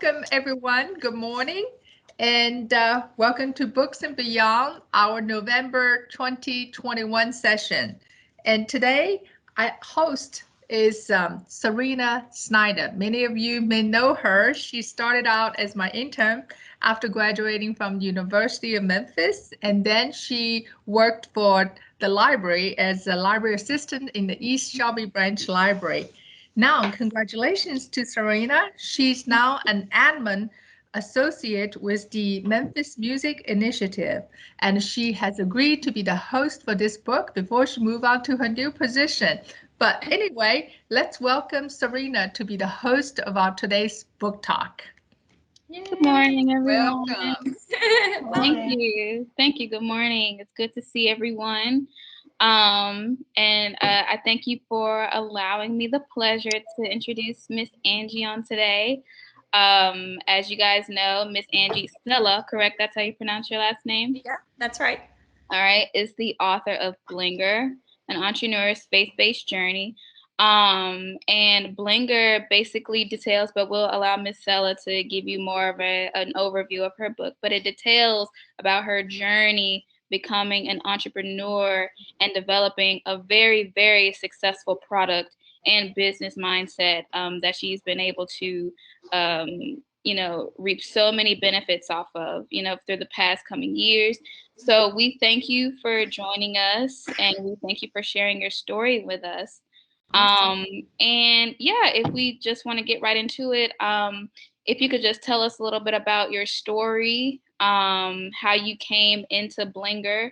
welcome everyone. Good morning and welcome to Books and Beyond, our November 2021 session. And today, our host is Serena Snyder. Many of you may know her. She started out as my intern after graduating from the University of Memphis, and then she worked for the library as a library assistant in the East Shelby Branch Library. Now, congratulations to Serena. She's now an admin associate with the Memphis Music Initiative, and she has agreed to be the host for this book before she moves on to her new position. But anyway, let's welcome Serena to be the host of our today's book talk. Yay. Good morning, everyone. Welcome. Thank you. Thank you. Good morning. It's good to see everyone. I thank you for allowing me the pleasure to introduce Miss Angie on today. As you guys know, Miss Angie Cella, correct? That's how you pronounce your last name? Yeah, that's right. All right, is the author of Blinger, an entrepreneur's faith-based journey. And Blinger basically details, but we'll allow Miss Cella to give you more of an overview of her book, but it details about her journey becoming an entrepreneur and developing a very, very successful product and business mindset that she's been able to, reap so many benefits off of, through the past coming years. So we thank you for joining us, and we thank you for sharing your story with us. Awesome. And yeah, if we just want to get right into it, if you could just tell us a little bit about your story, how you came into Blinger,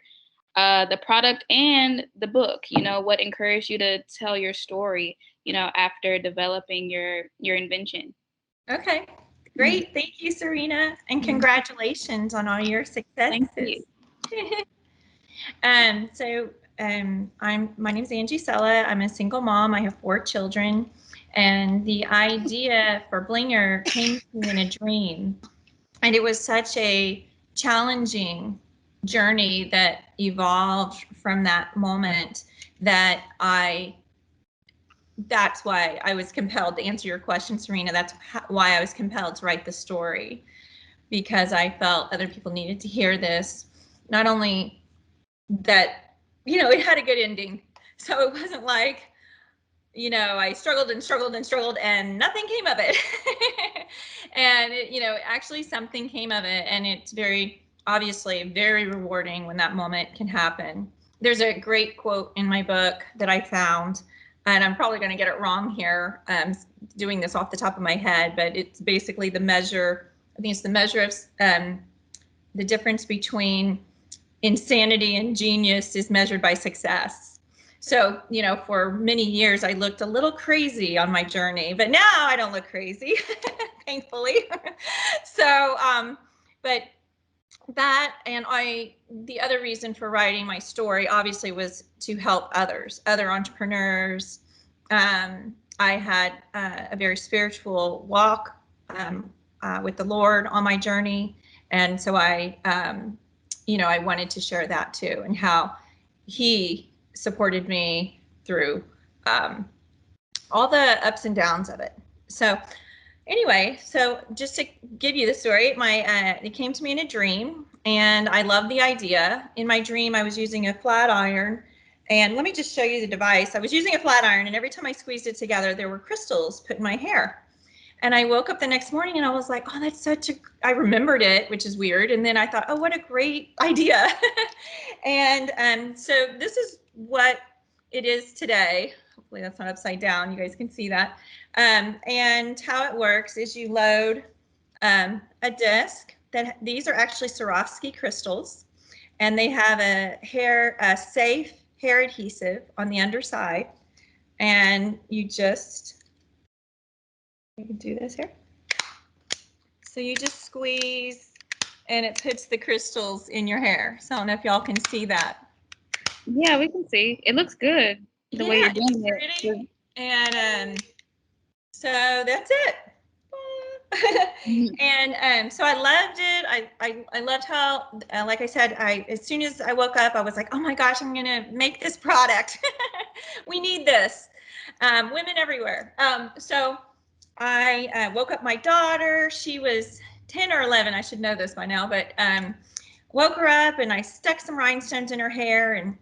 the product and the book, what encouraged you to tell your story, after developing your invention. Okay, great. Thank you, Serena, and congratulations on all your successes. Thank you. My name is Angie Cella. I'm a single mom. I have 4 children, and the idea for Blinger came to me in a dream, and it was such a challenging journey that evolved from that moment that's why I was compelled to answer your question, Serena. That's why I was compelled to write the story, because I felt other people needed to hear this. Not only that, it had a good ending. So it wasn't like, I struggled and struggled and struggled and nothing came of it. And actually something came of it. And it's obviously very rewarding when that moment can happen. There's a great quote in my book that I found, and I'm probably going to get it wrong here, doing this off the top of my head, but it's basically the measure of the difference between insanity and genius is measured by success. So, for many years I looked a little crazy on my journey, but now I don't look crazy, thankfully. So, but that, and the other reason for writing my story obviously was to help other entrepreneurs. I had a very spiritual walk with the Lord on my journey, and so I wanted to share that too, and how He supported me through all the ups and downs of it. So anyway, so just to give you the story, it came to me in a dream, and I loved the idea. In my dream, I was using a flat iron, and let me just show you the device. I was using a flat iron, and every time I squeezed it together, there were crystals put in my hair. And I woke up the next morning and I was like, oh, I remembered it, which is weird. And then I thought, oh, what a great idea. And so this is what it is today. Hopefully that's not upside down. You guys can see that. And how it works is you load a disc. These are actually Swarovski crystals, and they have a safe hair adhesive on the underside. And you can do this here. So you just squeeze, and it puts the crystals in your hair. So I don't know if y'all can see that. Yeah, we can see. It looks good the way you're doing it. And so that's it. And so I loved it. I loved how, like I said, as soon as I woke up, I was like, oh my gosh, I'm gonna make this product. We need this. Women everywhere. So I woke up my daughter. She was 10 or 11. I should know this by now, but woke her up and I stuck some rhinestones in her hair, and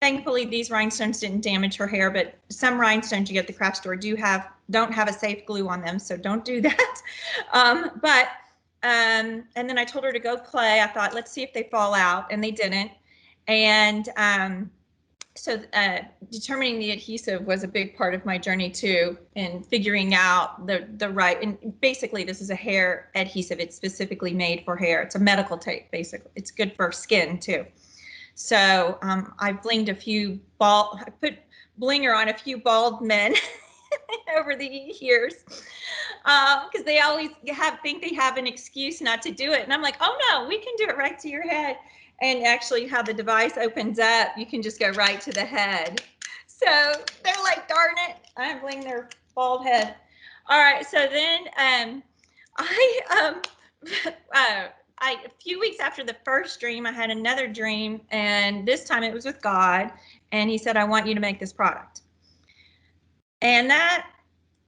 thankfully these rhinestones didn't damage her hair, but some rhinestones you get at the craft store don't have a safe glue on them, so don't do that. And then I told her to go play. I thought, let's see if they fall out, and they didn't. And so determining the adhesive was a big part of my journey too, and figuring out the right, and basically this is a hair adhesive. It's specifically made for hair. It's a medical tape, basically. It's good for skin too. So I put Blinger on a few bald men over the years, because they always think they have an excuse not to do it. And I'm like, oh no, we can do it right to your head. And actually how the device opens up, you can just go right to the head. So they're like, darn it, I'm bling their bald head. All right, so then a few weeks after the first dream, I had another dream, and this time it was with God, and he said, I want you to make this product. And that,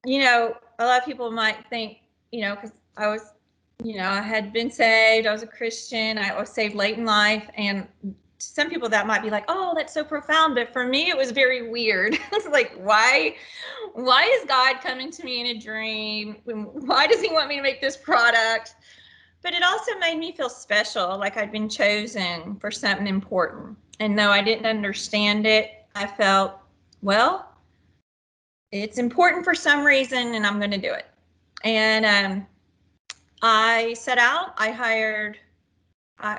a lot of people might think, because I was, I had been saved, I was a Christian, I was saved late in life, and to some people that might be like, oh, that's so profound, but for me it was very weird. It's like, why is God coming to me in a dream? Why does he want me to make this product? But it also made me feel special, like I'd been chosen for something important. And though I didn't understand it, I felt, well, it's important for some reason, and I'm going to do it. And I set out. I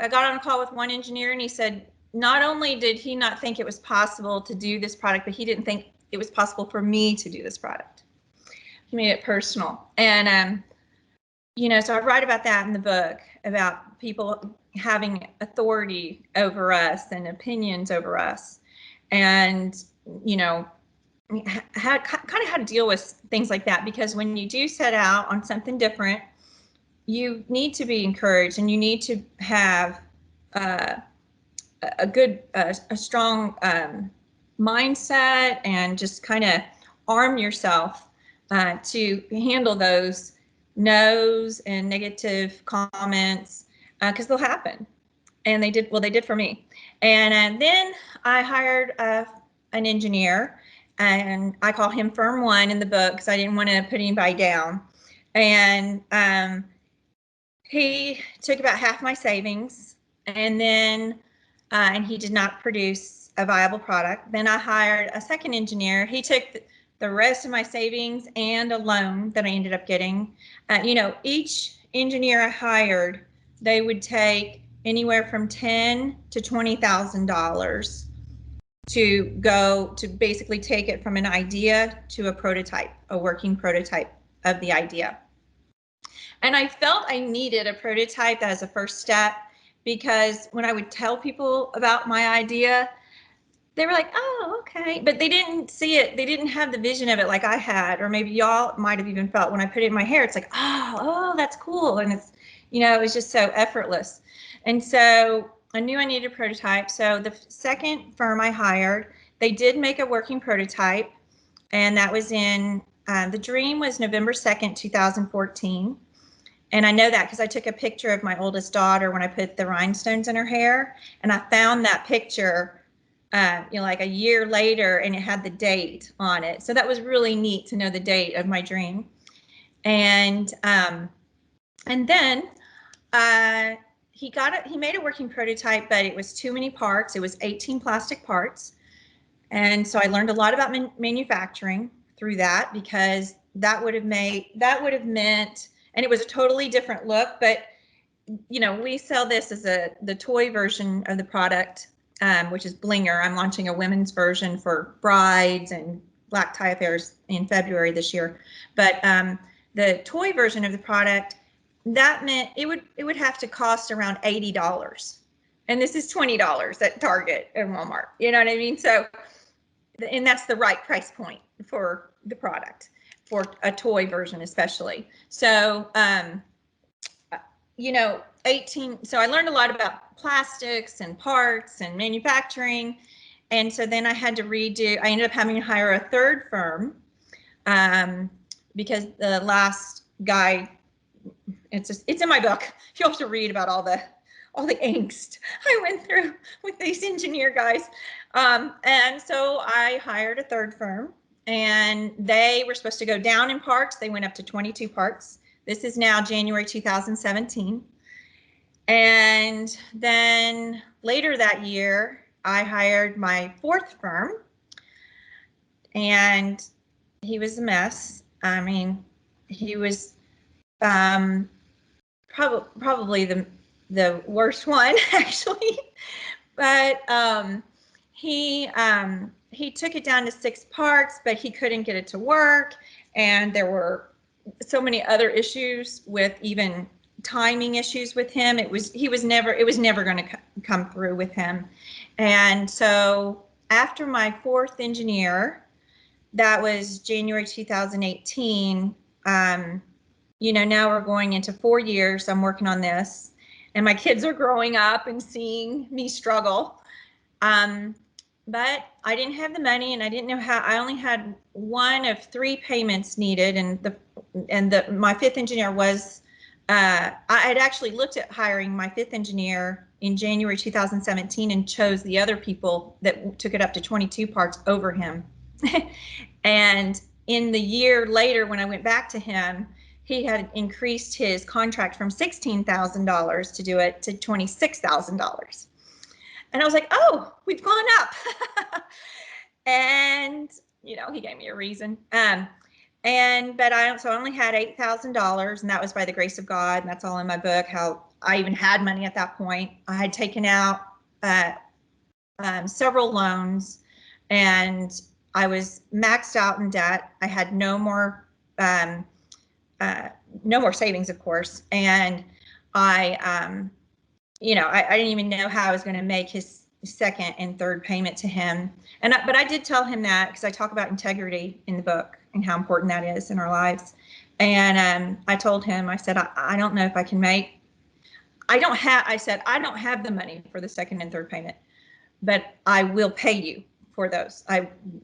got on a call with one engineer, and he said, not only did he not think it was possible to do this product, but he didn't think it was possible for me to do this product. He made it personal. And so I write about that in the book, about people having authority over us and opinions over us, and how to deal with things like that. Because when you do set out on something different, you need to be encouraged, and you need to have a strong mindset, and just kind of arm yourself to handle those no's and negative comments, because they'll happen. And they did for me. And then I hired an engineer, and I call him Firm One in the book because I didn't want to put anybody down. And he took about half my savings, and then and he did not produce a viable product. Then I hired a second engineer. He took the rest of my savings and a loan that I ended up getting. Each engineer I hired, they would take anywhere from $10,000 to $20,000 to go to basically take it from an idea to a prototype, a working prototype of the idea. And I felt I needed a prototype as a first step, because when I would tell people about my idea, they were like, oh, okay. But they didn't see it. They didn't have the vision of it like I had, or maybe y'all might have even felt when I put it in my hair, it's like, oh, that's cool. And it's, it was just so effortless. And so I knew I needed a prototype. So the second firm I hired, they did make a working prototype. And that was the dream was November 2nd, 2014. And I know that because I took a picture of my oldest daughter when I put the rhinestones in her hair. And I found that picture, like a year later, and it had the date on it. So that was really neat to know the date of my dream. And then he made a working prototype, but it was too many parts. It was 18 plastic parts. And so I learned a lot about manufacturing through that, because that would have meant, and it was a totally different look, but we sell this as the toy version of the product, which is Blinger. I'm launching a women's version for brides and black tie affairs in February this year. But the toy version of the product, that meant it would have to cost around $80. And this is $20 at Target and Walmart. You know what I mean? So, and that's the right price point for the product, for a toy version especially. So, so I learned a lot about plastics and parts and manufacturing. And so then I had to I ended up having to hire a third firm, because the last guy, it's in my book. You have to read about all the angst I went through with these engineer guys. And so I hired a third firm, and they were supposed to go down in parts. They went up to 22 parts. This is now January 2017. And then later that year, I hired my fourth firm, and he was a mess. I mean, he was probably the worst one, actually. But he took it down to 6 parts, but he couldn't get it to work, and there were so many other issues with even timing issues with him. It was never going to come through with him. And so after my fourth engineer, that was January 2018. Now we're going into 4 years. I'm working on this, and my kids are growing up and seeing me struggle. But I didn't have the money, and I didn't know how. I only had one of 3 payments needed, and my fifth engineer was. I had actually looked at hiring my fifth engineer in January 2017 and chose the other people that took it up to 22 parts over him. And in the year later, when I went back to him, he had increased his contract from $16,000 to do it to $26,000. And I was like, oh, we've gone up. And, he gave me a reason. But I only had $8,000, and that was by the grace of God. And that's all in my book, how I even had money at that point. I had taken out several loans, and I was maxed out in debt. I had no more savings, of course. And I didn't even know how I was going to make his second and third payment to him. But I did tell him that, because I talk about integrity in the book and how important that is in our lives. And I told him, I said, I don't know if I can make, I don't have the money for the second and third payment, but I will pay you for those.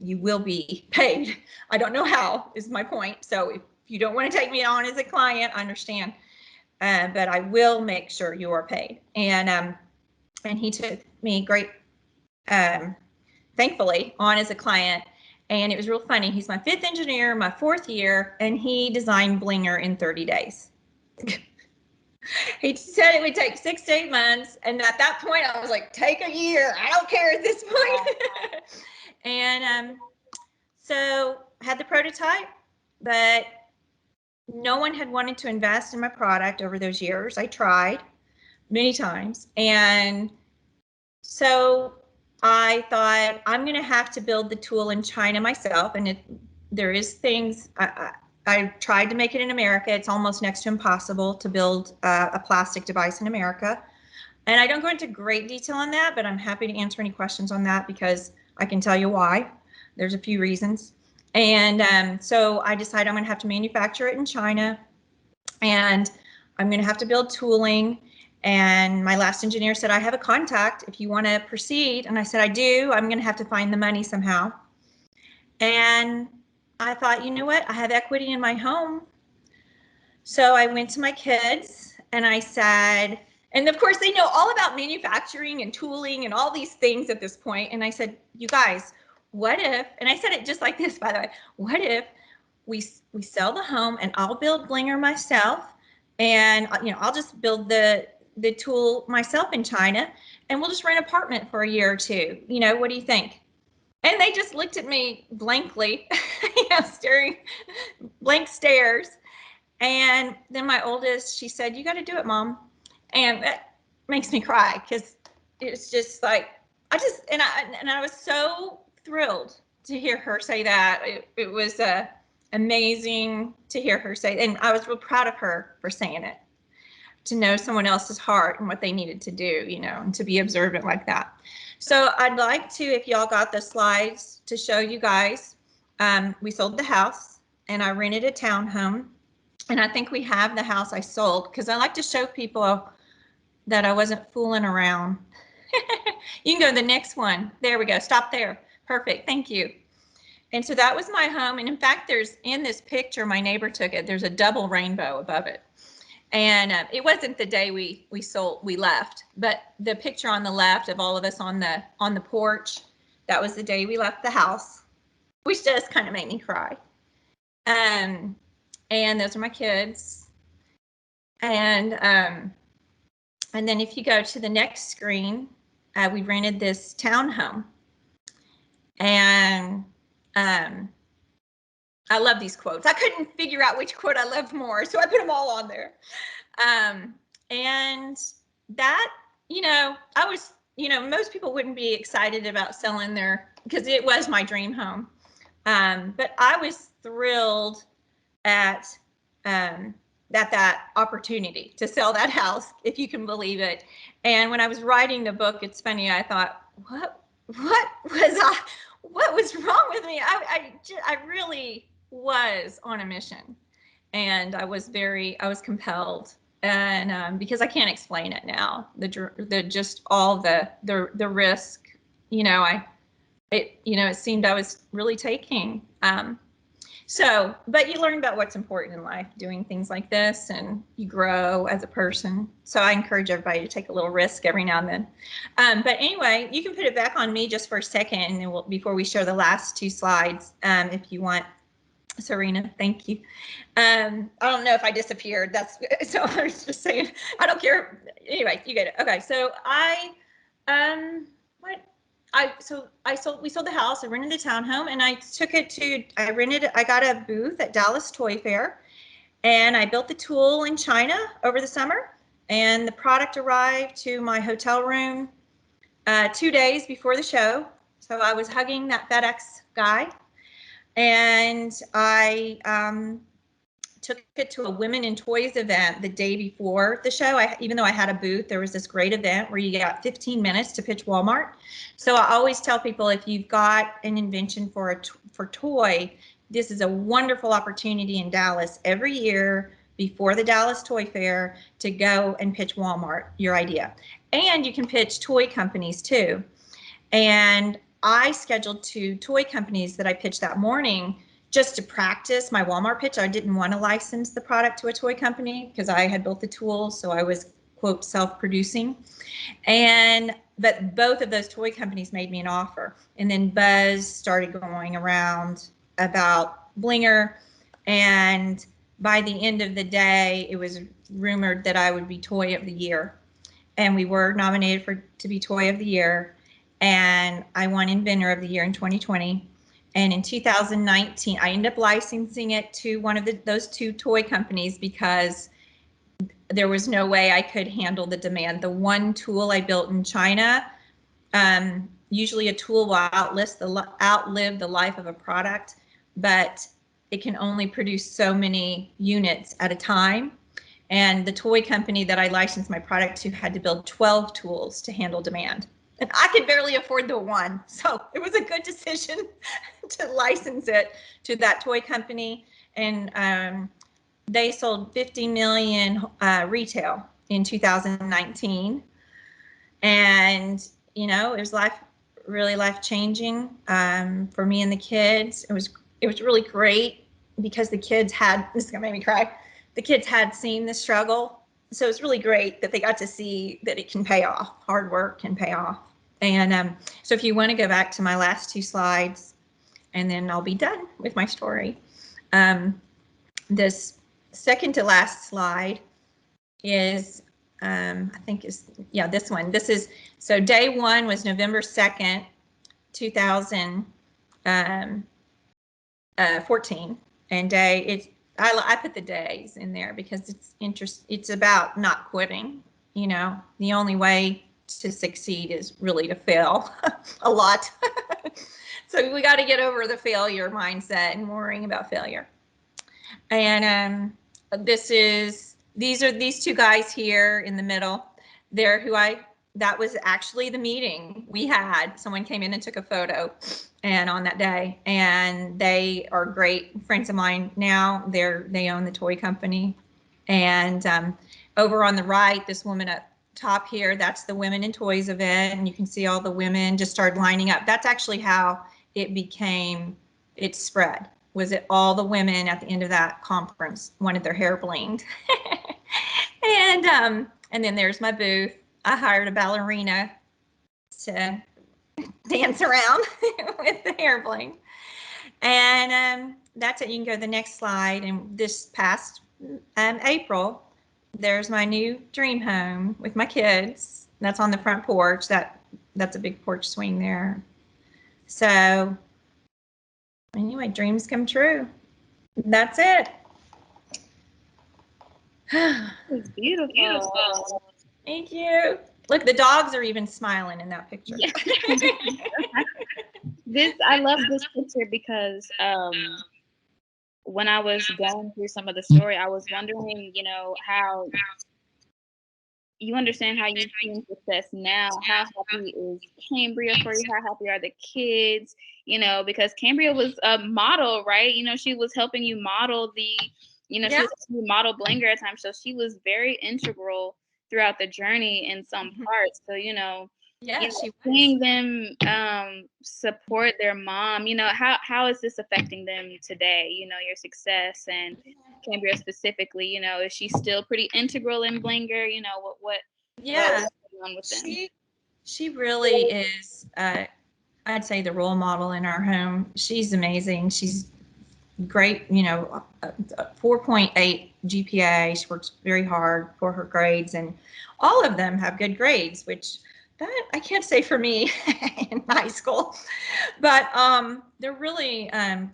You will be paid. I don't know how, is my point. So if you don't want to take me on as a client, I understand. But I will make sure you are paid. And he took me thankfully, on as a client. And it was real funny. He's my fifth engineer, my 4th year, and he designed Blinger in 30 days. He said it would take 6 to 8 months. And at that point, I was like, take a year. I don't care at this point. And so I had the prototype, but no one had wanted to invest in my product over those years. I tried many times. And so I thought, I'm going to have to build the tool in China myself. And there is things, I tried to make it in America. It's almost next to impossible to build a plastic device in America. And I don't go into great detail on that, but I'm happy to answer any questions on that, because I can tell you why. There's a few reasons. And so I decided I'm going to have to manufacture it in China, and I'm going to have to build tooling. And my last engineer said, I have a contact if you want to proceed. And I said, I do. I'm going to have to find the money somehow. And I thought, you know what? I have equity in my home. So I went to my kids and I said, and of course they know all about manufacturing and tooling and all these things at this point. And I said, you guys, what if, and I said it just like this, by the way, what if we sell the home and I'll build Blinger myself, and I'll just build the tool myself in China, and we'll just rent an apartment for a year or 2. What do you think? And they just looked at me blankly, staring, blank stares. And then my oldest, she said, you got to do it, Mom. And that makes me cry, because it's just like, I was so thrilled to hear her say that. It was amazing to hear her say, and I was real proud of her for saying it, to know someone else's heart and what they needed to do, and to be observant like that. So I'd like to, if y'all got the slides, to show you guys. We sold the house, and I rented a townhome, and I think we have the house I sold, because I like to show people that I wasn't fooling around. You can go to the next one. There we go. Stop there. Perfect. Thank you. And so that was my home. And in fact, there's in this picture, my neighbor took it, there's a double rainbow above it. And it wasn't the day we left, but the picture on the left of all of us on the porch, that was the day we left the house, which just kind of made me cry. And those are my kids. And then if you go to the next screen, we rented this townhome. And I love these quotes. I couldn't figure out which quote I loved more, so I put them all on there. And that, I was, most people wouldn't be excited about selling because it was my dream home. But I was thrilled at that opportunity to sell that house, if you can believe it. And when I was writing the book, it's funny, I thought, what was wrong with me? I really was on a mission, and I was compelled, and because I can't explain it now, just all the risk, it seemed I was really taking. But you learn about what's important in life doing things like this, and you grow as a person. So I encourage everybody to take a little risk every now and then. But anyway, you can put it back on me just for a second, and then before we show the last two slides, if you want. Serena, thank you. I don't know if I disappeared. So I was just saying, I don't care. Anyway, you get it. Okay, so we sold the house. I rented the townhome, and I got a booth at Dallas Toy Fair, and I built the tool in China over the summer, and the product arrived to my hotel room 2 days before the show. So I was hugging that FedEx guy, and I took it to a Women in Toys event the day before the show. Even though I had a booth, there was this great event where you got 15 minutes to pitch Walmart. So I always tell people, if you've got an invention for toy, this is a wonderful opportunity in Dallas every year before the Dallas Toy Fair to go and pitch Walmart your idea. And you can pitch toy companies too. And I scheduled 2 toy companies that I pitched that morning just to practice my Walmart pitch. I didn't want to license the product to a toy company because I had built the tool, so I was, quote, self-producing. But both of those toy companies made me an offer. And then buzz started going around about Blinger, and by the end of the day, it was rumored that I would be Toy of the Year. And we were nominated to be Toy of the Year. And I won Inventor of the Year in 2020. And in 2019, I ended up licensing it to one of those 2 toy companies because there was no way I could handle the demand. The one tool I built in China, usually a tool will outlive the life of a product, but it can only produce so many units at a time. And the toy company that I licensed my product to had to build 12 tools to handle demand. And I could barely afford the one. So it was a good decision to license it to that toy company. And they sold 50 million retail in 2019. And, it was really life-changing for me and the kids. It was really great because the kids this is gonna make me cry. The kids had seen the struggle. So it's really great that they got to see that it can pay off. Hard work can pay off. And so if you want to go back to my last 2 slides, and then I'll be done with my story. This second to last slide is, I think this one. So day 1 was November 2nd, 2014. And I put the days in there because it's about not quitting. The only way to succeed is really to fail a lot. So we got to get over the failure mindset and worrying about failure. And these are these 2 guys here in the middle. That was actually the meeting we had. Someone came in and took a photo on that day, and they are great friends of mine now. They own the toy company. And over on the right, this woman up top here, that's the Women in Toys event, and you can see all the women just started lining up. That's actually how it it spread. Was it all the women at the end of that conference wanted their hair blinged? And then there's my booth. I hired a ballerina to dance around with the hair bling. And that's it. You can go to the next slide. And this past April, there's my new dream home with my kids. That's on the front porch. That's a big porch swing there. So anyway, dreams come true. That's it. It's beautiful. Thank you. Look, the dogs are even smiling in that picture. Yeah. I love this picture because when I was going through some of the story, I was wondering, how you understand how you see success now. How happy is Cambria for you? How happy are the kids? Because Cambria was a model, right? She was helping you model she was helping you model Blinger at times. So she was very integral throughout the journey in some parts. So, seeing them support their mom, how is this affecting them today? Your success and Cambria specifically, is she still pretty integral in Blinger? What Yeah, on with them? she really is. I'd say the role model in our home. She's amazing. She's great. 4.8 GPA. She works very hard for her grades, and all of them have good grades, which that I can't say for me in high school, but they're really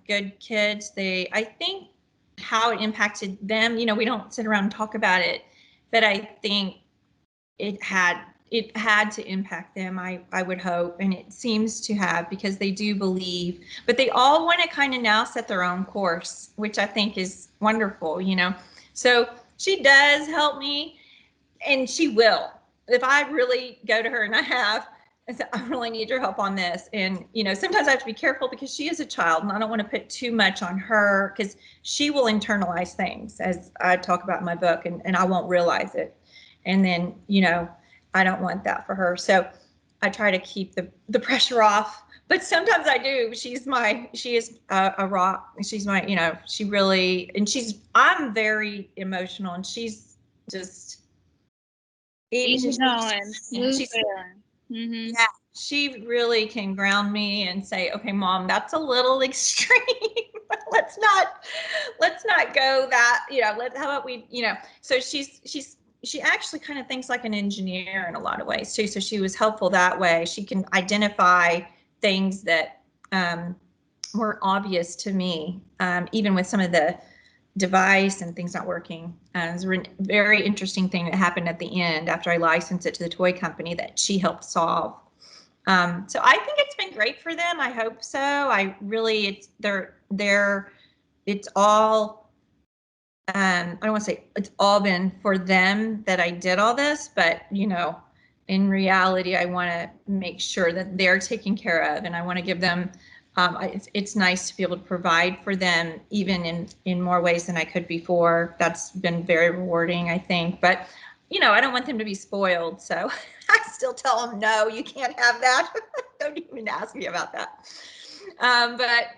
good kids. I think how it impacted them, we don't sit around and talk about it, but I think it had to impact them, I would hope, and it seems to have, because they do believe, but they all want to kind of now set their own course, which I think is wonderful, So she does help me, and she will. If I really go to her and I say, I really need your help on this. And, sometimes I have to be careful because she is a child and I don't want to put too much on her, because she will internalize things, as I talk about in my book, and I won't realize it. And then, I don't want that for her. So I try to keep the pressure off, but sometimes I do. She is a rock. She's my, she really, and I'm very emotional, and she's just, Easy going. Yeah, she really can ground me and say, okay, Mom, that's a little extreme. let's not go that, how about we, so she actually kind of thinks like an engineer in a lot of ways too. So she was helpful that way. She can identify things that weren't obvious to me, even with some of the device and things not working. It was a very interesting thing that happened at the end after I licensed it to the toy company that she helped solve. So I think it's been great for them. I hope so. It's all, I don't want to say it's all been for them that I did all this, but in reality, I want to make sure that they're taken care of, and I want to give them, it's nice to be able to provide for them even in more ways than I could before. That's been very rewarding, I think. But, I don't want them to be spoiled. So I still tell them, no, you can't have that. Don't even ask me about that. But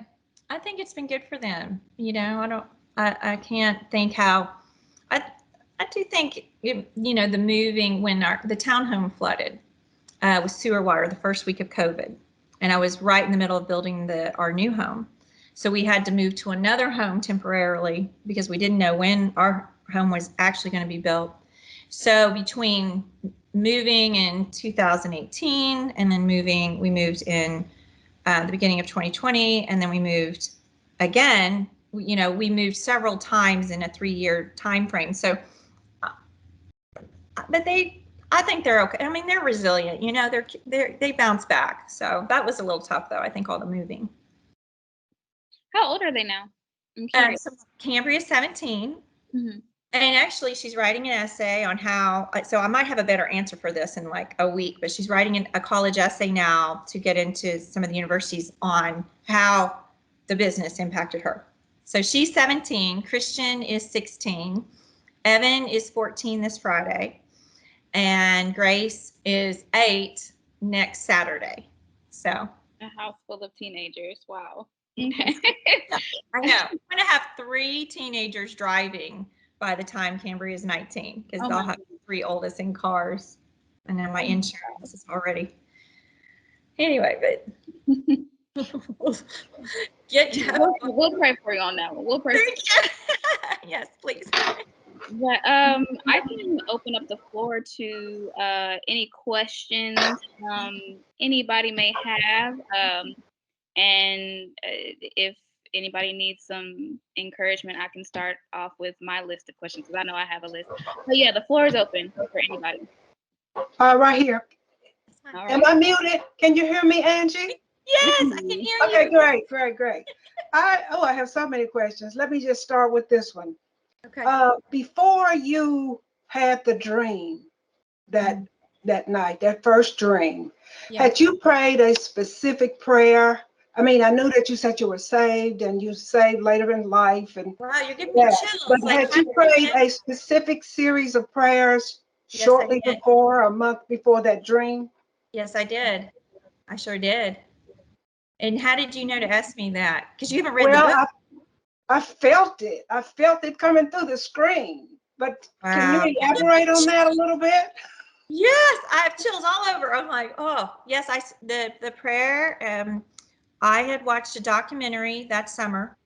I think it's been good for them. I can't think how, I do think, the moving, when the townhome flooded with sewer water the first week of COVID. And I was right in the middle of building our new home. So we had to move to another home temporarily because we didn't know when our home was actually going to be built. So between moving in 2018 and then we moved in the beginning of 2020, and then we moved again. We moved several times in a 3-year time frame. So, but I think they're okay. I mean, they're resilient. They bounce back. So that was a little tough, though. I think all the moving. How old are they now? I'm curious. So Cambria is 17. Mm-hmm. And actually, she's writing an essay on how, so I might have a better answer for this in like a week, but she's writing a college essay now to get into some of the universities on how the business impacted her. So she's 17, Christian is 16, Evan is 14 this Friday, and Grace is 8 next Saturday. So a house full of teenagers. Wow. Okay. I know. I'm going to have 3 teenagers driving by the time Cambria is 19, because Oh they'll my have 3 oldest in cars. And then my insurance is already. Anyway, but We'll pray for you on that one. We'll pray for you. Yes, please. But I can open up the floor to any questions anybody may have. And if anybody needs some encouragement, I can start off with my list of questions, because I know I have a list. But yeah, the floor is open for anybody. Right here. All Am right. I muted? Can you hear me, Angie? Yes, I can hear you. Okay, great, great, great. I have so many questions. Let me just start with this one. Okay. Before you had the dream that night, that first dream, Yeah. had you prayed a specific prayer? I mean, I knew that you said you were saved and you saved later in life, and Wow, you're giving me chills. but Like, had you prayed a specific series of prayers Yes, I shortly did. before, a month before that dream? Yes, I did. I sure did. And how did you know to ask me that? Because you haven't read the Well, book. I felt it. I felt it coming through the screen. But can you Wow. elaborate on that a little bit? Yes, I have chills all over. I'm like, oh, yes, the prayer. I had watched a documentary that summer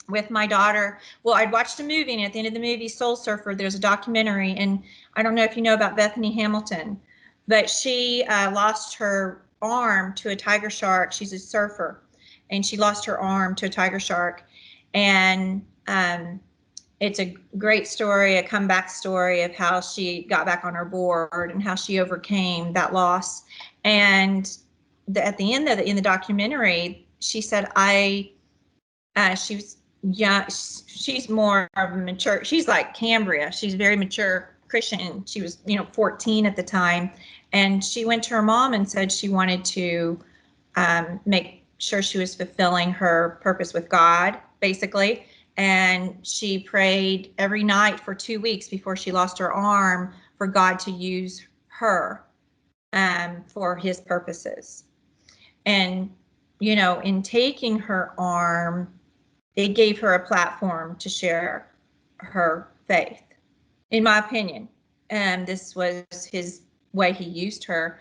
with my daughter. Well, I'd watched a movie, and at the end of the movie, Soul Surfer, there's a documentary, and I don't know if you know about Bethany Hamilton, but she lost her arm to a tiger shark. She's a surfer, and she lost her arm to a tiger shark, and it's a great story, a comeback story of how she got back on her board and how she overcame that loss. And at the end of in the documentary, she said, she was young. She's more of a mature. She's like Cambria. She's a very mature Christian. She was, 14 at the time. And she went to her mom and said she wanted to make sure she was fulfilling her purpose with God, basically. And she prayed every night for 2 weeks before she lost her arm for God to use her for his purposes. And, in taking her arm, it gave her a platform to share her faith, in my opinion. And this was his way he used her,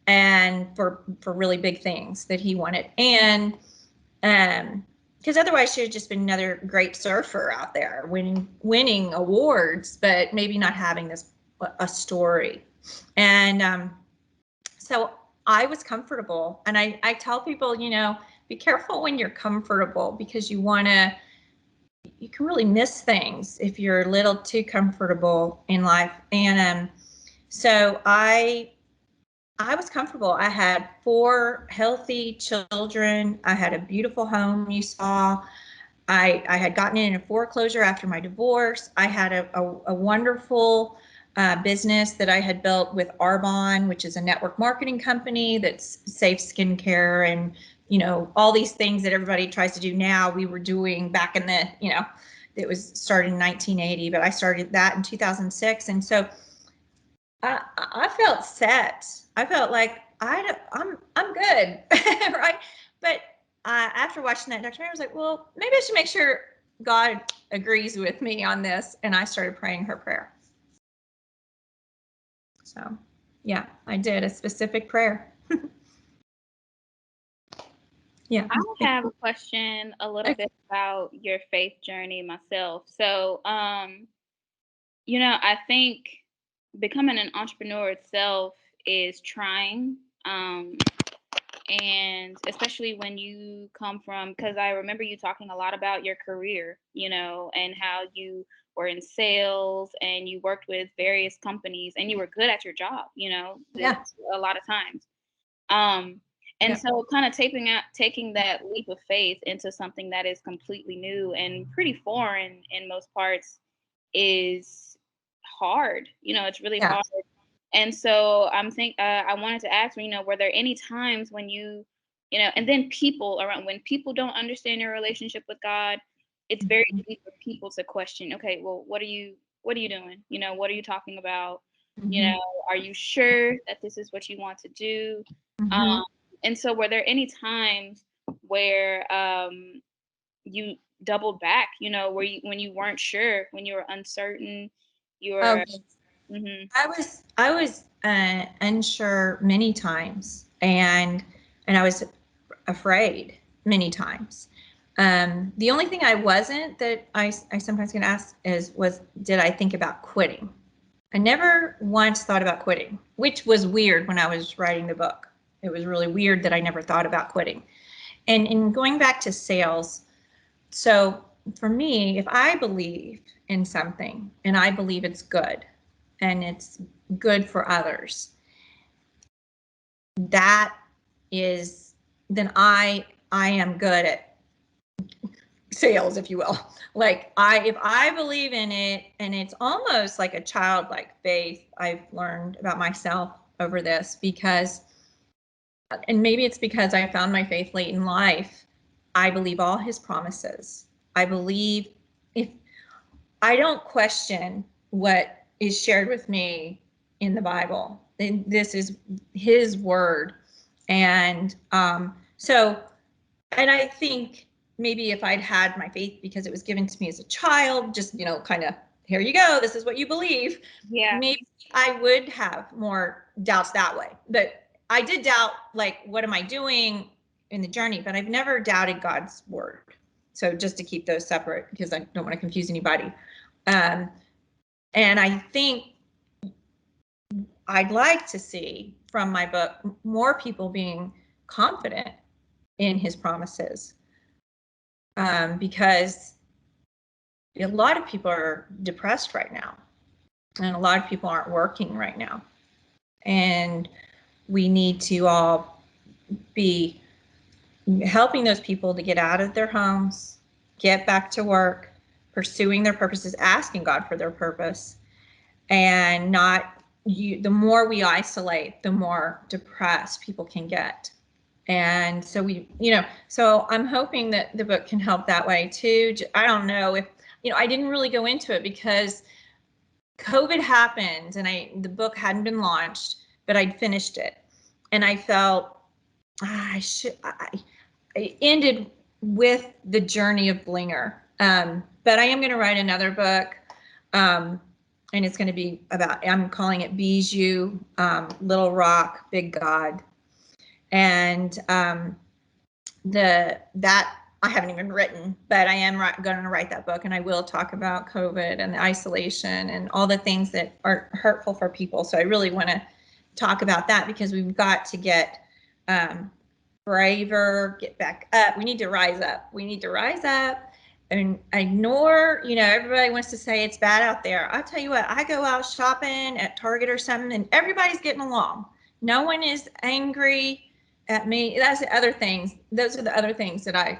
and for really big things that he wanted. And because otherwise she had just been another great surfer out there winning awards, but maybe not having a story. And so I was comfortable, and I tell people, be careful when you're comfortable, because you can really miss things if you're a little too comfortable in life. And so I was comfortable. I had 4 healthy children. I had a beautiful home you saw. I had gotten in a foreclosure after my divorce. I had a wonderful business that I had built with Arbonne, which is a network marketing company that's safe skincare, and all these things that everybody tries to do now, we were doing back in the it was started in 1980, but I started that in 2006. And so I felt set. I felt like I'm good, right? But after watching that documentary, I was like, well, maybe I should make sure God agrees with me on this, and I started praying her prayer. So, yeah, I did a specific prayer. Yeah. I have a question a little bit about your faith journey myself. So, I think becoming an entrepreneur itself is trying. And especially when you come from, because I remember you talking a lot about your career, and how you were in sales and you worked with various companies and you were good at your job, Yeah. a lot of times. And so kind of taking that leap of faith into something that is completely new and pretty foreign in most parts is hard. It's really hard. And so I wanted to ask, were there any times when and then people around, when people don't understand your relationship with God, it's very easy for people to question, okay, well, what are you doing? What are you talking about? Are you sure that this is what you want to do? And so were there any times where you doubled back, you know, where when you weren't sure, when you were uncertain, you were. Mm-hmm. I was unsure many times, and I was afraid many times. The only thing I wasn't, that I sometimes get asked was did I think about quitting? I never once thought about quitting, which was weird when I was writing the book. It was really weird that I never thought about quitting. And in going back to sales, so for me, if I believe in something and I believe it's good and it's good for others, that is, then I am good at sales, if you will. Like if I believe in it, and it's almost like a childlike faith I've learned about myself over this, because, and maybe it's because I found my faith late in life, I believe all his promises. I believe, if I don't question what is shared with me in the Bible, and this is his word. And so, and I think maybe if I'd had my faith because it was given to me as a child, just, you know, kind of, here you go, this is what you believe. Yeah. Maybe I would have more doubts that way. But I did doubt, like, what am I doing in the journey? But I've never doubted God's word. So just to keep those separate, because I don't want to confuse anybody. And I think I'd like to see from my book more people being confident in his promises, because a lot of people are depressed right now, and a lot of people aren't working right now, and we need to all be helping those people to get out of their homes, get back to work, pursuing their purposes, asking God for their purpose, and not the more we isolate, the more depressed people can get. And so so I'm hoping that the book can help that way too. I don't know if, I didn't really go into it because COVID happened and the book hadn't been launched, but I'd finished it. And I felt I ended with the journey of Blinger. But I am going to write another book. And it's going to be about, I'm calling it Bijou, Little Rock, Big God. And that I haven't even written, but I am going to write that book, and I will talk about COVID and the isolation and all the things that are hurtful for people. So I really want to talk about that, because we've got to get braver, get back up. We need to rise up. We need to rise up and ignore, everybody wants to say it's bad out there. I'll tell you what, I go out shopping at Target or something and everybody's getting along. No one is angry at me. That's the other things. Those are the other things that I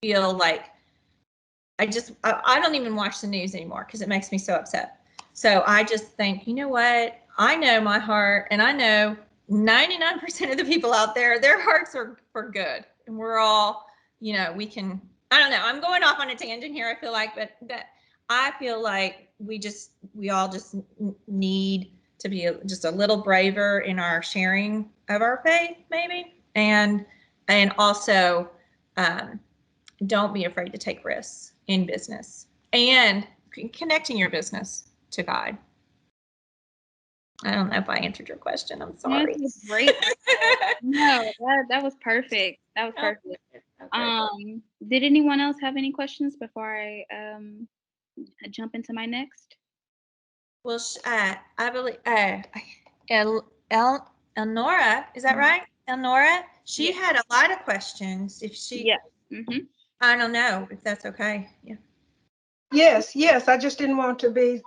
feel like I don't even watch the news anymore because it makes me so upset. So I just think, you know what? I know my heart, and I know 99% of the people out there, their hearts are for good. And we're all, we can, I don't know, I'm going off on a tangent here, I feel like, but I feel like we all just need to be just a little braver in our sharing of our faith, maybe. And also, don't be afraid to take risks in business and connecting your business to God. I don't know if I answered your question. I'm sorry. That was great. No, that was perfect. That was perfect. Okay. Did anyone else have any questions before I jump into my next? Well, I believe Elnora, is that right? Elnora, she had a lot of questions. If she, yeah, mm-hmm. I don't know if that's okay. Yeah. Yes. I just didn't want to be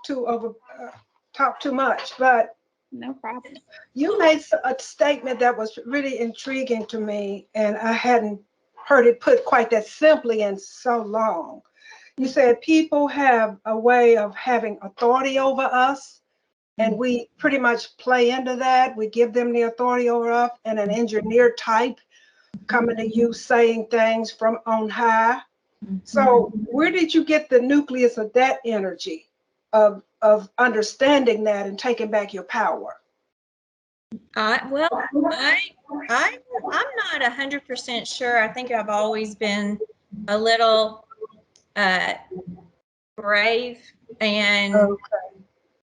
talk too much, but no problem. You made a statement that was really intriguing to me, and I hadn't heard it put quite that simply in so long. You said people have a way of having authority over us, and we pretty much play into that. We give them the authority over us, and an engineer type coming to you saying things from on high. So where did you get the nucleus of that energy of understanding that and taking back your power? Well, I'm not 100% sure. I think I've always been a little brave, and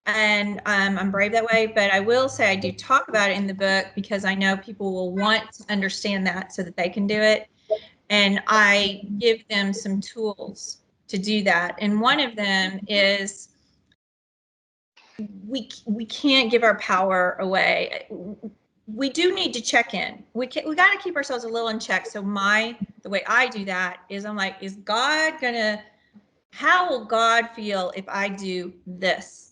I'm brave that way. But I will say I do talk about it in the book because I know people will want to understand that so that they can do it, and I give them some tools to do that. And one of them is we can't give our power away. We do need to check in. We got to keep ourselves a little in check. So the way I do that is I'm like, how will God feel if I do this?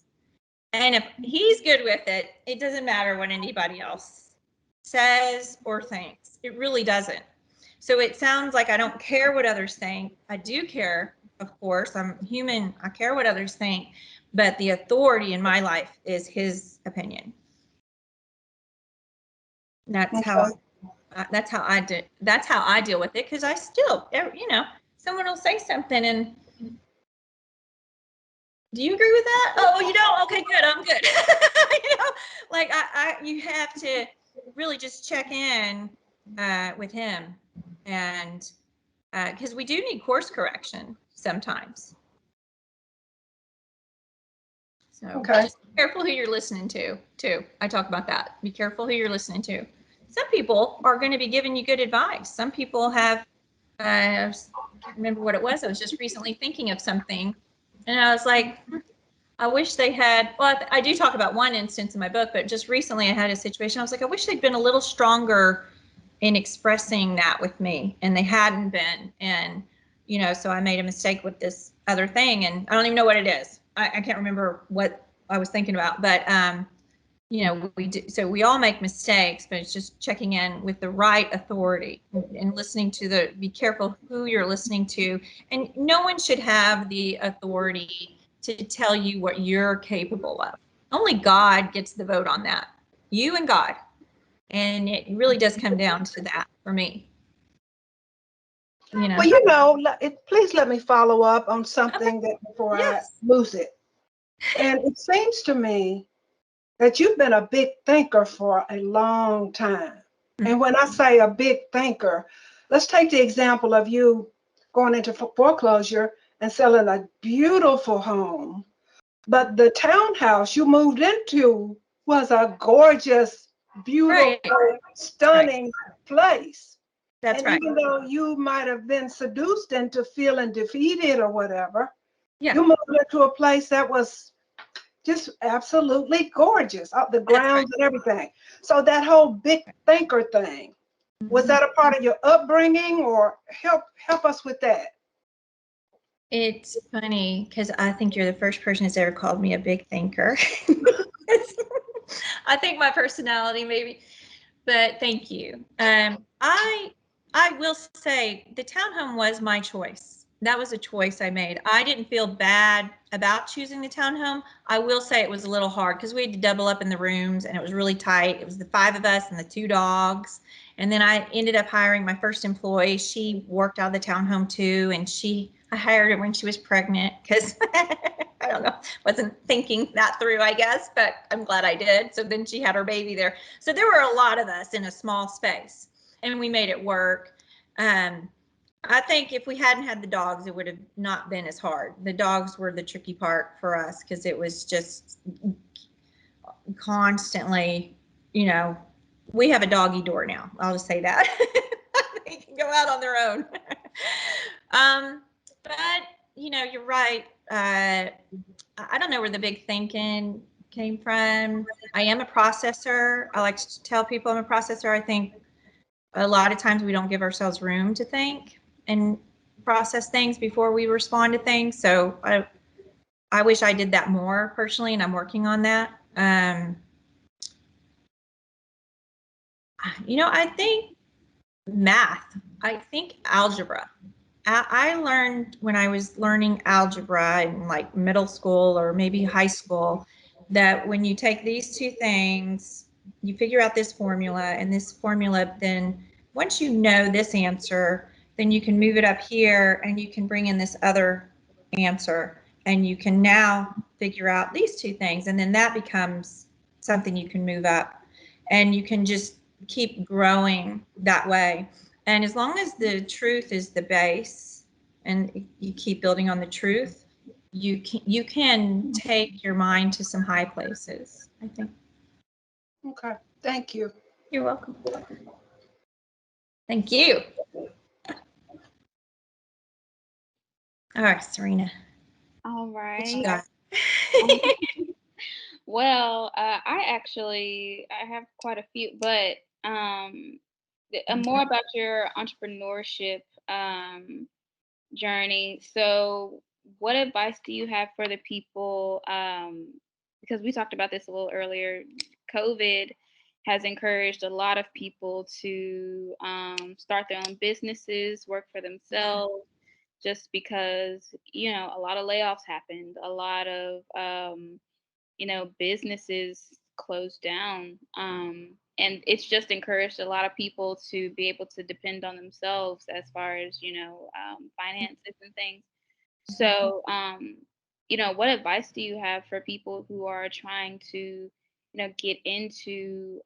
And if he's good with it, it doesn't matter what anybody else says or thinks. It really doesn't. So it sounds like I don't care what others think. I do care, of course. I'm human. I care what others think. But the authority in my life is his opinion. That's how I deal with it, because I still, someone will say something and, do you agree with that? Oh, you don't? Okay, good. I'm good. You have to really just check in with him, and because we do need course correction sometimes. So just be careful who you're listening to, too. I talk about that. Be careful who you're listening to. Some people are going to be giving you good advice. Some people have, I can't remember what it was. I was just recently thinking of something, and I was like, I wish they had, well, I do talk about one instance in my book, but just recently I had a situation. I was like, I wish they'd been a little stronger in expressing that with me, and they hadn't been. And, so I made a mistake with this other thing, and I don't even know what it is. I can't remember what I was thinking about, but, we do, so we all make mistakes, but it's just checking in with the right authority and listening to be careful who you're listening to. And no one should have the authority to tell you what you're capable of. Only God gets the vote on that. You and God. And it really does come down to that for me. Well, please let me follow up on something before I lose it. And it seems to me that you've been a big thinker for a long time. Mm-hmm. And when I say a big thinker, let's take the example of you going into foreclosure and selling a beautiful home. But the townhouse you moved into was a gorgeous, beautiful, stunning place. That's right. Even though you might have been seduced into feeling defeated or whatever, you moved into a place that was just absolutely gorgeous, the grounds and everything. So that whole big thinker thing, was that a part of your upbringing, or help us with that? It's funny because I think you're the first person who's ever called me a big thinker. I think my personality maybe, but thank you. I will say the townhome was my choice. That was a choice I made. I didn't feel bad about choosing the townhome. I will say it was a little hard because we had to double up in the rooms, and it was really tight. It was the 5 of us and the 2 dogs. And then I ended up hiring my first employee. She worked out of the townhome too, and I hired her when she was pregnant because I don't know, wasn't thinking that through, I guess, but I'm glad I did. So then she had her baby there. So there were a lot of us in a small space, and we made it work. I think if we hadn't had the dogs, it would have not been as hard. The dogs were the tricky part for us because it was just constantly, we have a doggy door now. I'll just say that. They can go out on their own. But, you're right. I don't know where the big thinking came from. I am a processor. I like to tell people I'm a processor. I think a lot of times we don't give ourselves room to think and process things before we respond to things. So I wish I did that more personally, and I'm working on that. I think math. I think algebra. I learned when I was learning algebra in like middle school or maybe high school that when you take these 2 things, you figure out this formula, and this formula, then once you know this answer, then you can move it up here and you can bring in this other answer, and you can now figure out these 2 things, and then that becomes something you can move up. and you can just keep growing that way. And as long as the truth is the base and you keep building on the truth, you can take your mind to some high places, I think. Okay, thank you. You're welcome. Thank you. All right, Serena. All What right. you got? Well, I have quite a few, but more about your entrepreneurship journey. So, what advice do you have for the people? Because we talked about this a little earlier, COVID has encouraged a lot of people to start their own businesses, work for themselves, just because, a lot of layoffs happened, a lot of businesses closed down. And it's just encouraged a lot of people to be able to depend on themselves as far as, finances and things. So, what advice do you have for people who are trying to, get into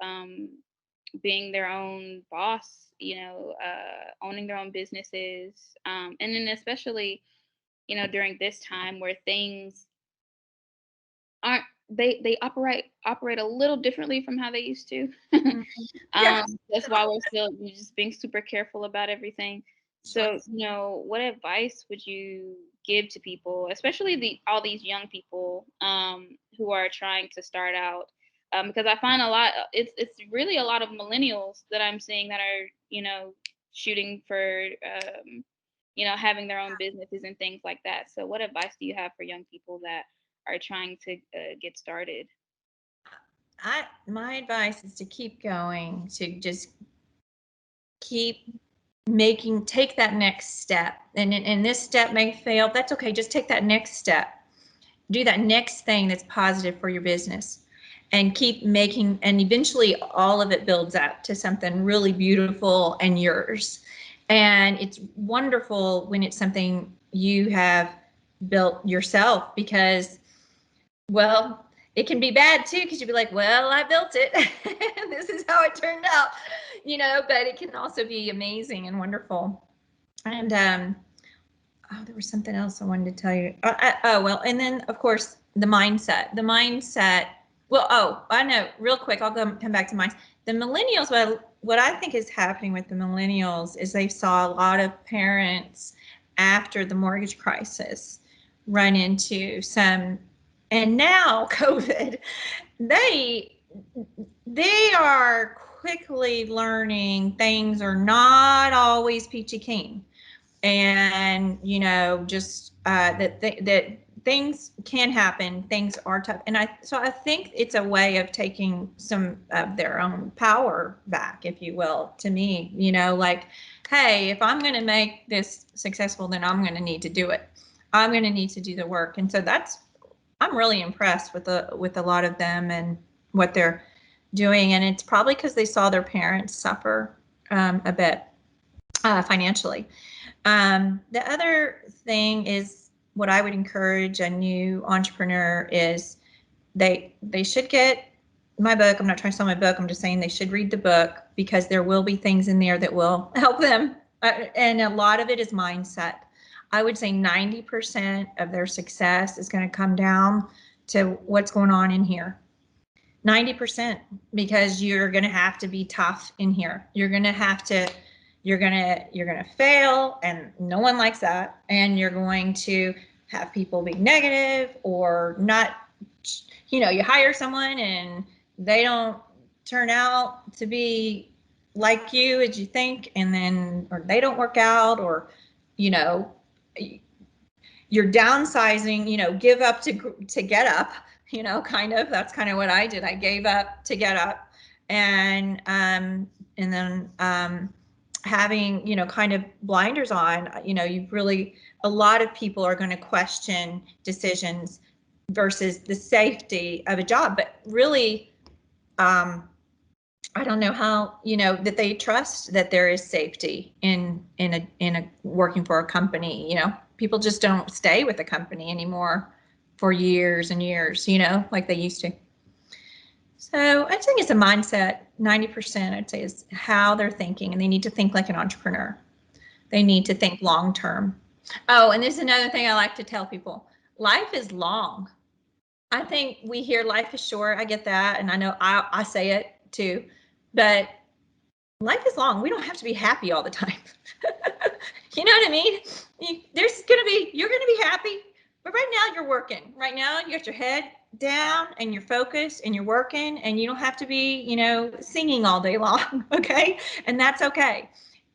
being their own boss, owning their own businesses, and then especially, during this time where things aren't they operate a little differently from how they used to. Yes. That's why we're just being super careful about everything. So, what advice would you give to people, especially all these young people who are trying to start out? Because I find it's really a lot of millennials that I'm seeing that are, shooting for, having their own businesses and things like that. So what advice do you have for young people that are trying to get started? My advice is to keep going, to just keep take that next step. And this step may fail. That's okay. Just take that next step. Do that next thing that's positive for your business, and keep making, and eventually all of it builds up to something really beautiful and yours. And it's wonderful when it's something you have built yourself, because, well, it can be bad too, because you'd be like, well, I built it. This is how it turned out, but it can also be amazing and wonderful. And there was something else I wanted to tell you. Well, and then of course the mindset. Well, I know, real quick, I'll come back to mine. The millennials, what I think is happening with the millennials is they saw a lot of parents after the mortgage crisis run into some, and now COVID, they are quickly learning things are not always peachy keen. And just that things can happen, things are tough, and I think it's a way of taking some of their own power back, if you will, to me, like, hey, if I'm going to make this successful, then I'm going to need to do it. I'm going to need to do the work. And so I'm really impressed with a lot of them and what they're doing, and it's probably because they saw their parents suffer a bit financially. The other thing is, what I would encourage a new entrepreneur is they should get my book. I'm not trying to sell my book. I'm just saying they should read the book, because there will be things in there that will help them. And a lot of it is mindset. I would say 90% of their success is going to come down to what's going on in here. 90%, because you're going to have to be tough in here. You're going to fail, and no one likes that. And you're going to have people be negative or not, you hire someone and they don't turn out to be like you as you think, and then, or they don't work out, or, you're downsizing, give up to get up, that's kind of what I did. I gave up to get up. And then having, kind of blinders on, a lot of people are going to question decisions versus the safety of a job. But really, I don't know how, that they trust that there is safety in a working for a company. People just don't stay with a company anymore for years and years, like they used to. So I think it's a mindset. 90%, I'd say, is how they're thinking, and they need to think like an entrepreneur. They need to think long term. Oh, and there's another thing I like to tell people. Life is long. I think we hear life is short. I get that. And I know I say it too. But life is long. We don't have to be happy all the time. You know what I mean? You're going to be happy. But right now you're working. Right now you got your head down and you're focused and you're working, and you don't have to be, singing all day long. Okay. And that's okay.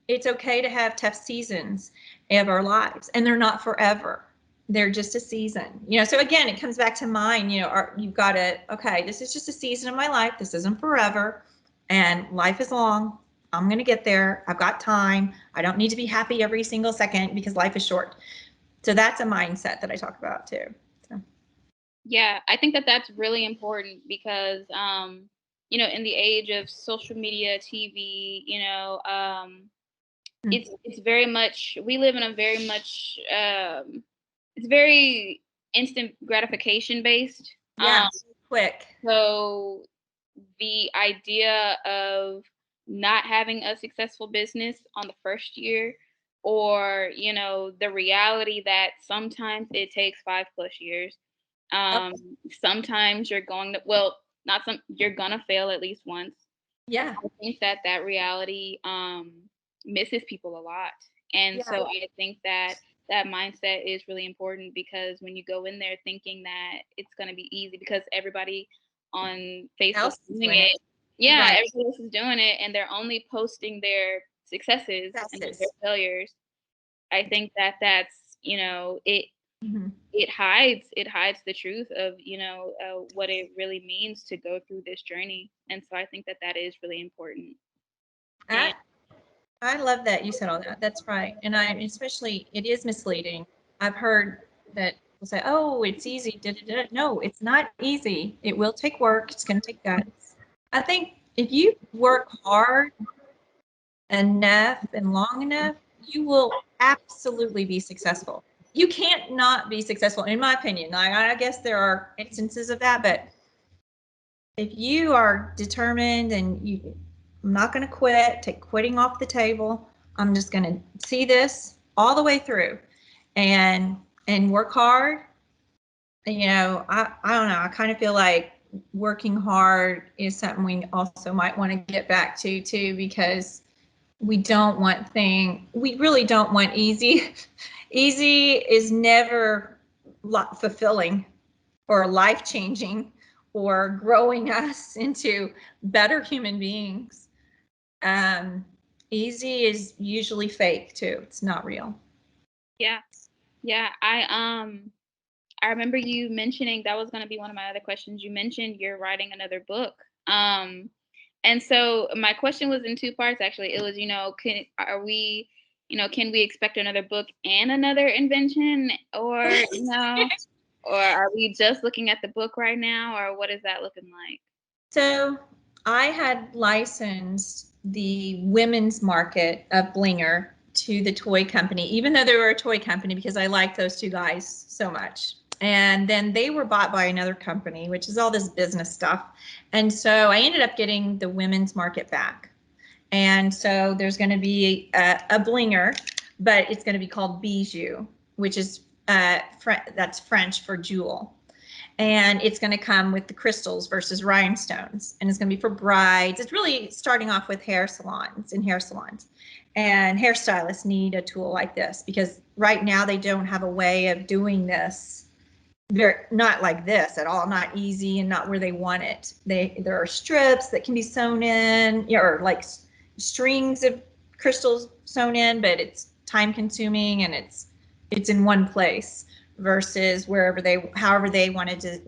It's okay to have tough seasons of our lives, and they're not forever. They're just a season, so again, it comes back to mine, you've got to, okay, this is just a season of my life. This isn't forever, and life is long. I'm going to get there. I've got time. I don't need to be happy every single second because life is short. So that's a mindset that I talk about too. So. Yeah, I think that that's really important because, in the age of social media, TV, it's very much, we live in a very much, it's very instant gratification based. Yeah, quick. So the idea of not having a successful business on the first year, or, the reality that sometimes it takes 5+ years. Sometimes you're going to, you're gonna fail at least once. Yeah. I think that reality misses people a lot. And so I think that mindset is really important, because when you go in there thinking that it's going to be easy because everybody on Facebook is doing it. Yeah, right. Everybody else is doing it, and they're only posting their successes and their failures. I think that that's, it it hides the truth of, what it really means to go through this journey. And so I think that is really important. I love that you said all that. That's right. And especially, it is misleading. I've heard that people say, oh, it's easy. No, it's not easy. It will take work. It's going to take guts. I think if you work hard enough and long enough, you will absolutely be successful. You can't not be successful, in my opinion. I guess there are instances of that, but if you are determined and I'm not going to quit, take quitting off the table. I'm just going to see this all the way through and work hard. I don't know. I kind of feel like working hard is something we also might want to get back to too, because we really don't want easy. Easy is never fulfilling or life-changing or growing us into better human beings. Easy is usually fake too. It's not real. Yeah. I remember you mentioning, that was going to be one of my other questions. You mentioned you're writing another book. And so my question was in two parts, actually. It was, can we expect another book and another invention, or, or are we just looking at the book right now, or what is that looking like? So I had licensed the women's market of Blinger to the toy company, even though they were a toy company, because I liked those two guys so much. And then they were bought by another company, which is all this business stuff. And so I ended up getting the women's market back. And so there's going to be a Blinger, but it's going to be called Bijou, which is that's French for jewel. And it's going to come with the crystals versus rhinestones, and it's going to be for brides. It's really starting off with hair salons. And hairstylists need a tool like this, because right now they don't have a way of doing this. They're not like this at all, not easy and not where they want it. There are strips that can be sewn in, or like strings of crystals sewn in, but it's time consuming and it's in one place versus however they wanted to,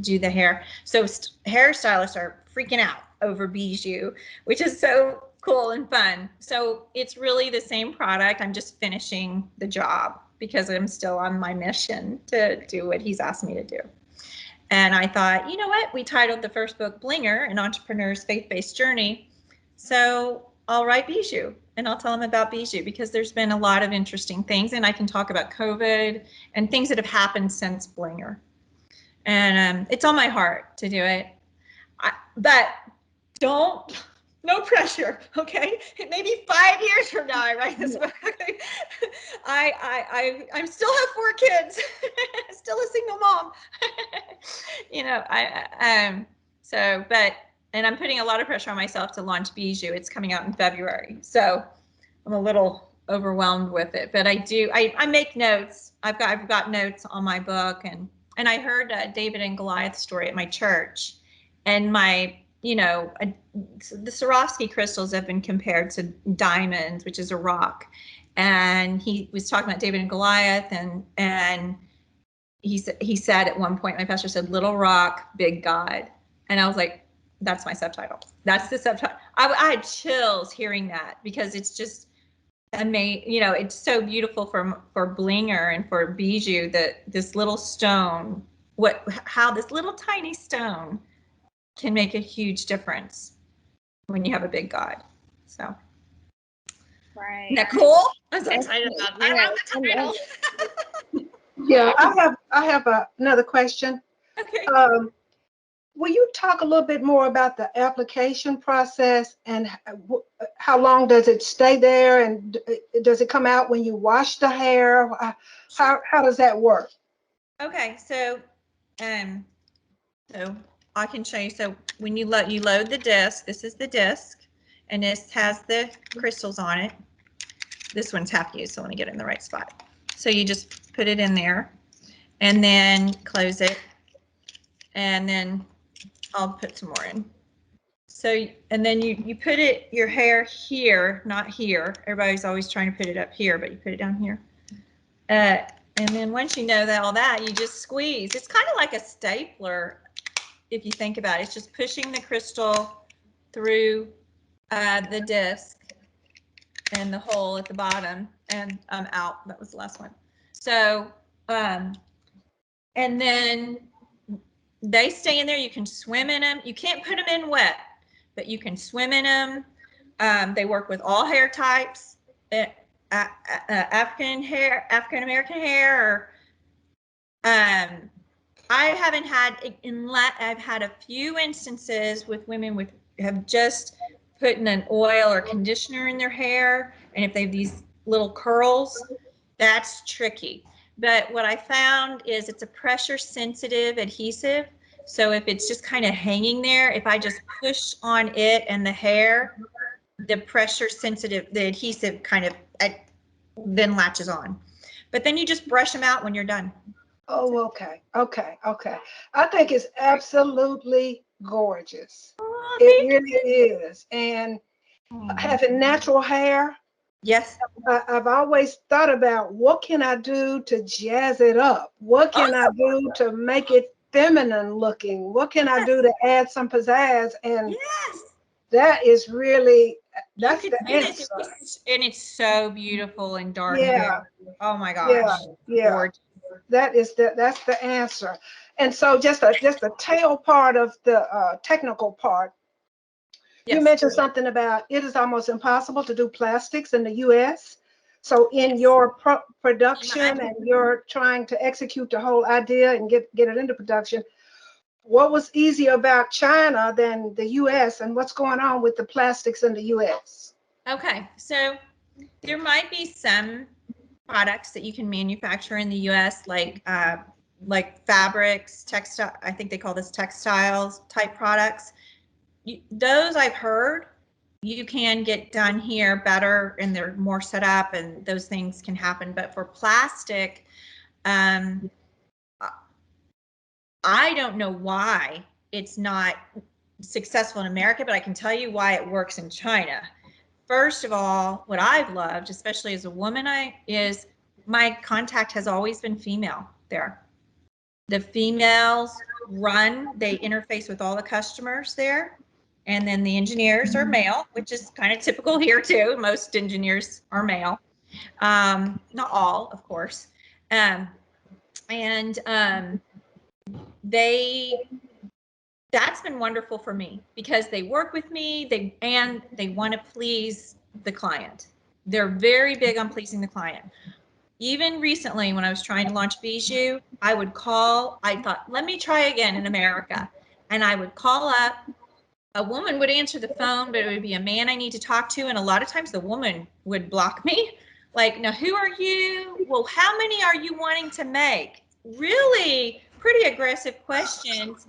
do the hair. So hairstylists are freaking out over Bijou, which is so cool and fun. So it's really the same product. I'm just finishing the job because I'm still on my mission to do what he's asked me to do. And I thought, you know what? We titled the first book Blinger, An Entrepreneur's Faith-Based Journey. So I'll write Bijou and I'll tell them about Bijou, because there's been a lot of interesting things, and I can talk about COVID and things that have happened since Blinger. And it's on my heart to do it. But no pressure, okay? It may be 5 years from now I write this book. Okay? I still have 4 kids, still a single mom. You know, and I'm putting a lot of pressure on myself to launch Bijou. It's coming out in February, so I'm a little overwhelmed with it. But I make notes. I've got notes on my book, and I heard David and Goliath story at my church, and the Swarovski crystals have been compared to diamonds, which is a rock. And he was talking about David and Goliath, and he said at one point, my pastor said, "Little rock, big God." And I was like, that's my subtitle. That's the subtitle. I had chills hearing that, because it's just amazing. It's so beautiful for Blinger and for Bijou, that this little stone, how this little tiny stone can make a huge difference when you have a big God. So, Right. Isn't that cool? I'm so excited about that. I wrote the title. Yeah, I have another question. Okay. Will you talk a little bit more about the application process, and how long does it stay there, and does it come out when you wash the hair? How does that work? Okay, so I can show you. So when you load the disc, this is the disc, and this has the crystals on it. This one's half used, so I want to get it in the right spot. So you just put it in there, and then close it, and then I'll put some more in. So, and then you put your hair here, not here. Everybody's always trying to put it up here, but you put it down here. And then once you know all that, you just squeeze. It's kind of like a stapler, if you think about it. It's just pushing the crystal through the disc and the hole at the bottom, and out. That was the last one. So, and then they stay in there. You can swim in them. You can't put them in wet, but you can swim in them. They work with all hair types, African American hair, or I haven't had, I've had a few instances with women have just put in an oil or conditioner in their hair, and if they have these little curls, that's tricky. But what I found is it's a pressure sensitive adhesive. So if it's just kind of hanging there, if I just push on it and the hair, the pressure sensitive, the adhesive kind of then latches on. But then you just brush them out when you're done. Oh, okay. I think it's absolutely gorgeous. Oh, It really is. And having natural hair, yes, I've always thought about, what can I do to jazz it up? What can I do to make it feminine looking? What can I do to add some pizzazz? And yes, that is really, that's the answer. And it's so beautiful and dark. Yeah. Oh my gosh. Yeah. Gorgeous. That's the answer. And so just the tail part of the technical part. Yes. You mentioned something about it is almost impossible to do plastics in the US. So in your production, and you're trying to execute the whole idea and get it into production, what was easier about China than the US, and what's going on with the plastics in the US? Okay, so there might be some products that you can manufacture in the US, like fabrics, textile. I think they call this textiles type products. Those I've heard you can get done here better, and they're more set up, and those things can happen. But for plastic, I don't know why it's not successful in America, but I can tell you why it works in China. First of all, what I've loved, especially as a woman, is my contact has always been female there. The females they interface with all the customers there. And then the engineers are male, which is kind of typical here too. Most engineers are male. Not all, of course. That's been wonderful for me, because they work with me, they want to please the client. They're very big on pleasing the client. Even recently, when I was trying to launch Bijou, I would call, I thought, let me try again in America. and I would call up. A woman would answer the phone, but it would be a man I need to talk to. And a lot of times the woman would block me. Like, now, who are you? Well, how many are you wanting to make? Really pretty aggressive questions.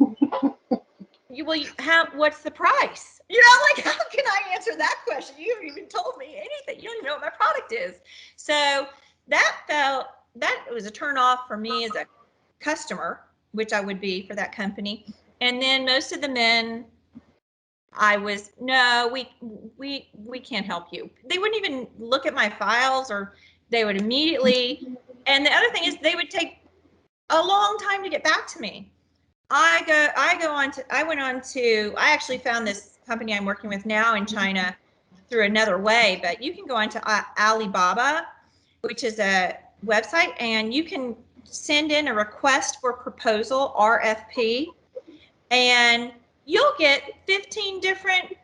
What's the price? You know, like, how can I answer that question? You haven't even told me anything. You don't even know what my product is. So that was a turn off for me as a customer, which I would be for that company. And then most of the men, no, we can't help you. They wouldn't even look at my files, or they would immediately. And the other thing is, they would take a long time to get back to me. I actually found this company I'm working with now in China through another way, but you can go onto Alibaba, which is a website, and you can send in a request for proposal, RFP, and you'll get 15 different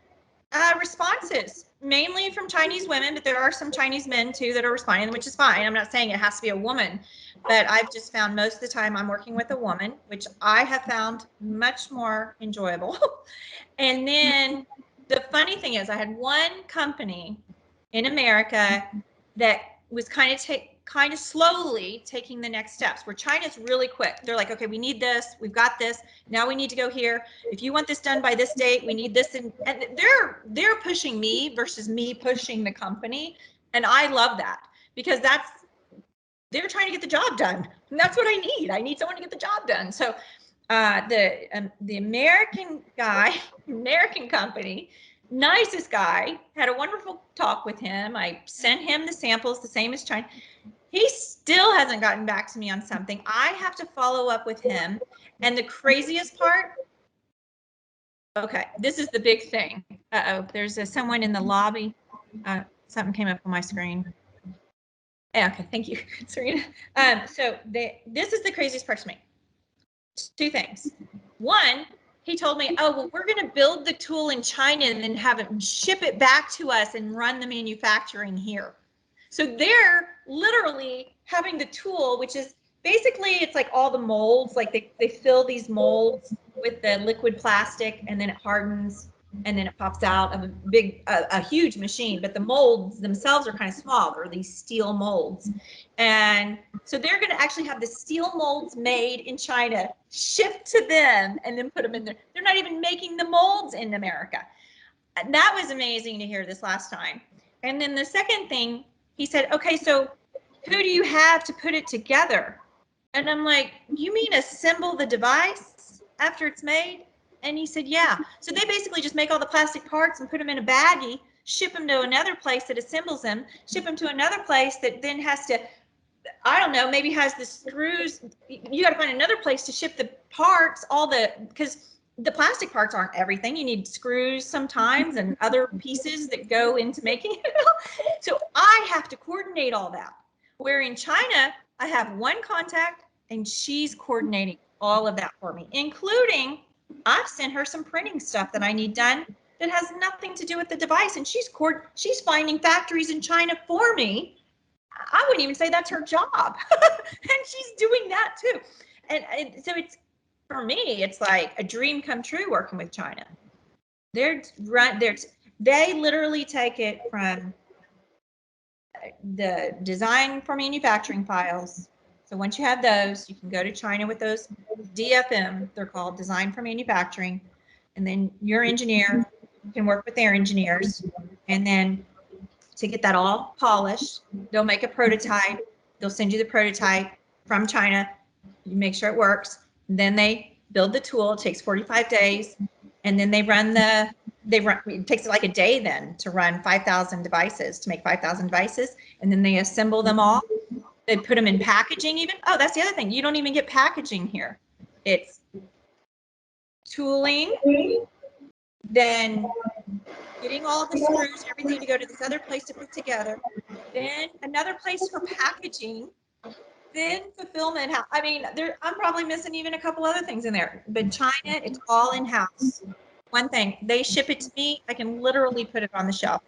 responses, mainly from Chinese women, but there are some Chinese men too that are responding, which is fine. I'm not saying it has to be a woman, but I've just found most of the time I'm working with a woman, which I have found much more enjoyable. And then the funny thing is, I had one company in America that was kind of slowly taking the next steps, where China's really quick. They're like, okay, we need this, we've got this, now we need to go here. If you want this done by this date, we need this. And they're pushing me versus me pushing the company. And I love that, because they're trying to get the job done. And that's what I need. I need someone to get the job done. So the American guy, American company, nicest guy, had a wonderful talk with him. I sent him the samples, the same as China. He still hasn't gotten back to me on something. I have to follow up with him. And the craziest part, okay, this is the big thing. Uh-oh, there's someone in the lobby. Something came up on my screen. Yeah, okay, thank you, Serena. This is the craziest part to me. Two things. One, he told me, oh, well, we're going to build the tool in China and then have it ship it back to us and run the manufacturing here. So they're literally having the tool, which is basically, it's like all the molds, like they fill these molds with the liquid plastic, and then it hardens, and then it pops out of a huge machine. But the molds themselves are kind of small. They're these steel molds. And so they're going to actually have the steel molds made in China, shipped to them, and then put them in there. They're not even making the molds in America. And that was amazing to hear this last time. And then the second thing, he said, okay, so who do you have to put it together? And I'm like, you mean assemble the device after it's made? And he said, yeah. So they basically just make all the plastic parts and put them in a baggie, ship them to another place that assembles them, ship them to another place that then has to, I don't know, maybe has the screws. You got to find another place to ship the parts, because the plastic parts aren't everything. You need screws sometimes and other pieces that go into making it. So I have to coordinate all that. Where in China, I have one contact and she's coordinating all of that for me, including I've sent her some printing stuff that I need done that has nothing to do with the device. And she's finding factories in China for me. I wouldn't even say that's her job. And she's doing that too. And so for me, it's like a dream come true working with China. They literally take it from the design for manufacturing files. So once you have those, you can go to China with those DFM, they're called, design for manufacturing. And then your engineer can work with their engineers. And then to get that all polished, they'll make a prototype. They'll send you the prototype from China. You make sure it works. Then they build the tool. It takes 45 days. And then it takes like a day then to run 5,000 devices, to make 5,000 devices. And then they assemble them all. They put them in packaging even. Oh, that's the other thing. You don't even get packaging here. It's tooling, then getting all the screws, everything to go to this other place to put together, then another place for packaging, then fulfillment. I mean, I'm probably missing even a couple other things in there. But China, it's all in-house. One thing, they ship it to me. I can literally put it on the shelf.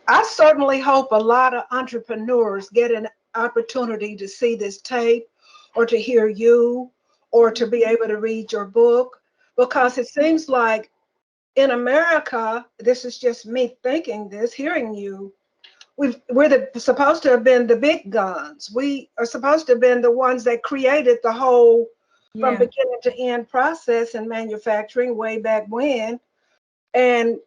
I certainly hope a lot of entrepreneurs get an opportunity to see this tape, or to hear you, or to be able to read your book. because it seems like in America, this is just me thinking this, hearing you, supposed to have been the big guns. We are supposed to have been the ones that created the whole from beginning to end process in manufacturing way back when. And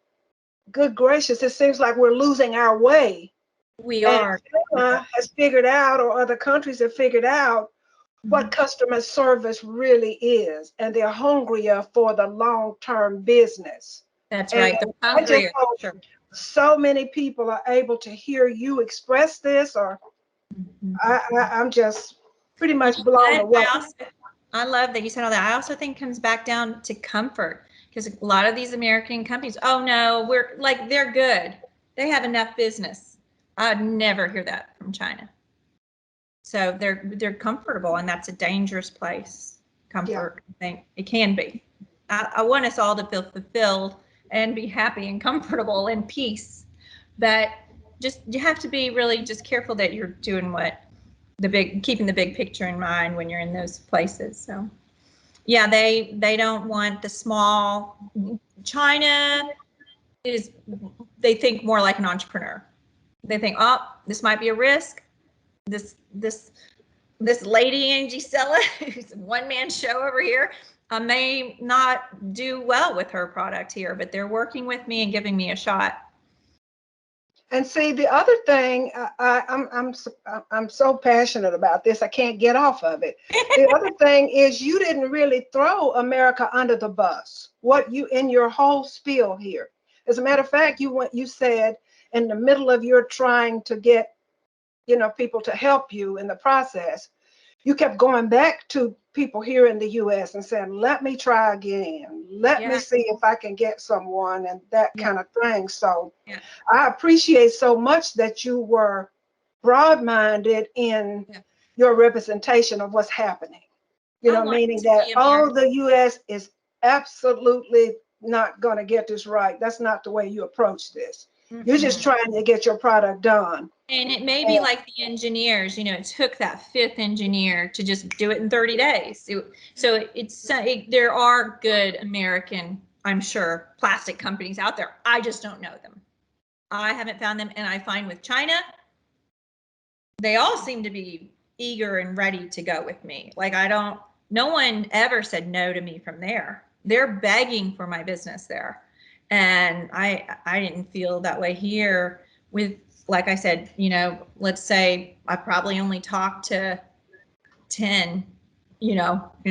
good gracious, it seems like we're losing our way. We are. Cella has figured out, or other countries have figured out, what customer service really is, and they're hungrier for the long-term business. That's and right. They're I just hungrier. hope Sure. so many people are able to hear you express this, or I'm just pretty much blown away. I love that you said all that. I also think it comes back down to comfort, because a lot of these American companies, oh no, we're like, they're good. They have enough business. I'd never hear that from China. So they're comfortable, and that's a dangerous place. Comfort, I think it can be. I want us all to feel fulfilled and be happy and comfortable and peace. But just, you have to be really just careful that you're doing what keeping the big picture in mind when you're in those places. So yeah, they don't want the small. China they think more like an entrepreneur. They think, oh, this might be a risk. This lady Angie Cella, who's a one-man show over here, may not do well with her product here, but they're working with me and giving me a shot. And see, the other thing, I'm so passionate about this, I can't get off of it. The other thing is, you didn't really throw America under the bus. What you in your whole spiel here, as a matter of fact, you said in the middle of your trying to get, people to help you in the process, you kept going back to people here in the U.S. and saying, let me try again. Let me see if I can get someone, and that kind of thing. So I appreciate so much that you were broad-minded in your representation of what's happening. Meaning that, the U.S. is absolutely not going to get this right. That's not the way you approach this. You're just trying to get your product done. And it may be like the engineers, it took that fifth engineer to just do it in 30 days. There are good American, I'm sure, plastic companies out there. I just don't know them. I haven't found them. And I find with China, they all seem to be eager and ready to go with me. Like, no one ever said no to me from there. They're begging for my business there. And I didn't feel that way here with, like I said, let's say I probably only talked to 10, in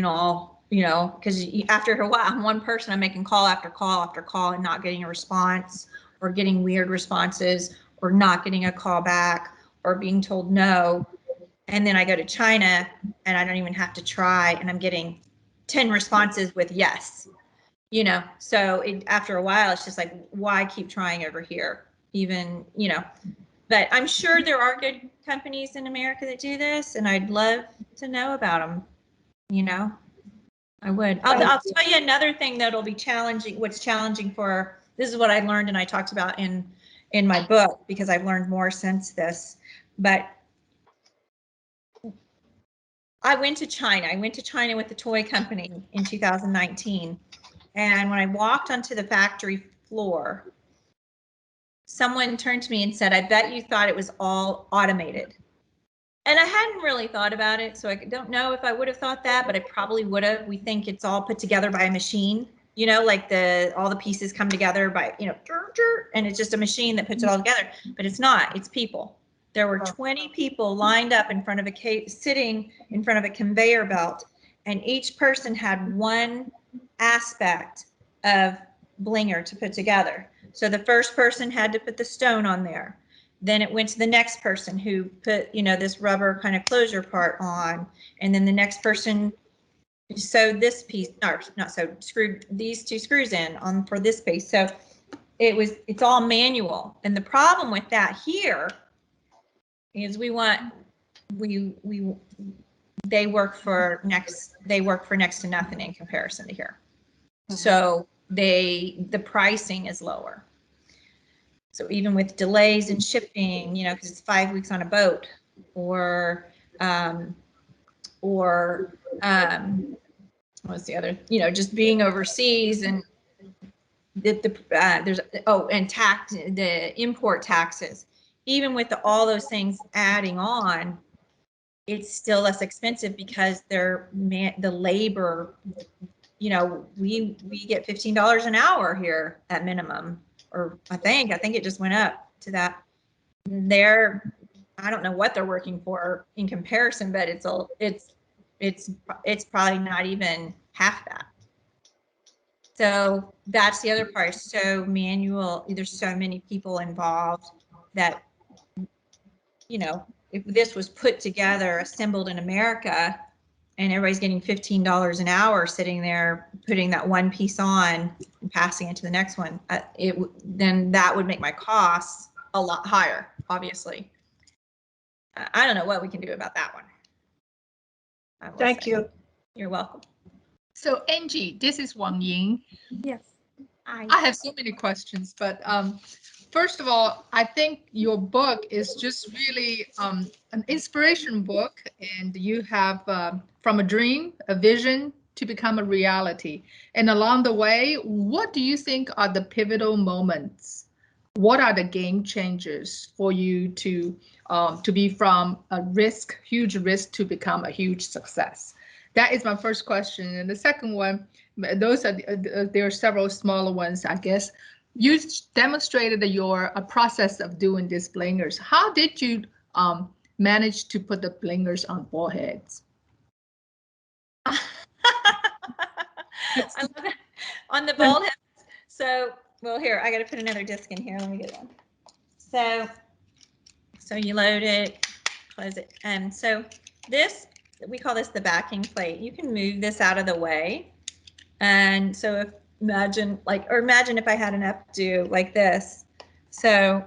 all, because after a while, I'm one person, I'm making call after call after call and not getting a response, or getting weird responses, or not getting a call back, or being told no. And then I go to China and I don't even have to try, and I'm getting 10 responses with yes. So after a while, it's just like, why keep trying over here? Even, but I'm sure there are good companies in America that do this, and I'd love to know about them. I would. I'll tell you another thing that'll be challenging. What's challenging this is what I learned and I talked about in my book, because I've learned more since this. But I went to China. I went to China with the toy company in 2019. And when I walked onto the factory floor, someone turned to me and said, I bet you thought it was all automated. And I hadn't really thought about it, so I don't know if I would have thought that, but I probably would have. We think it's all put together by a machine, like all the pieces come together by, and it's just a machine that puts it all together. But it's not, it's people. There were 20 people lined up sitting in front of a conveyor belt, and each person had one aspect of Blinger to put together. So the first person had to put the stone on there. Then it went to the next person who put, this rubber kind of closure part on. And then the next person sewed this piece, screwed these two screws in for this piece. So it's all manual. And the problem with that here is they work for next to nothing in comparison to here. So the pricing is lower. So even with delays in shipping, because it's 5 weeks on a boat, or what's the other, just being overseas and there's and the import taxes. Even with all those things adding on, it's still less expensive because the labor, we get $15 an hour here at minimum, or I think it just went up to that. I don't know what they're working for in comparison, but it's probably not even half that. So that's the other part. So manual, there's so many people involved that, if this was put together, assembled in America, and everybody's getting $15 an hour sitting there, putting that one piece on and passing it to the next one, then that would make my costs a lot higher, obviously. I don't know what we can do about that one. Thank you. You're welcome. So Angie, this is Wang Ying. Yes. I have so many questions, but first of all, I think your book is just really an inspiration book, and you have from a dream, a vision to become a reality. And along the way, what do you think are the pivotal moments? What are the game changers for you to be from a huge risk to become a huge success? That is my first question. And the second one, there are several smaller ones, I guess. You demonstrated a process of doing these blingers. How did you manage to put the blingers on foreheads? On the bald heads. So, well, here, I got to put another disc in here. Let me get one. So you load it, close it. And so we call this the backing plate. You can move this out of the way. And so imagine if I had an updo like this. So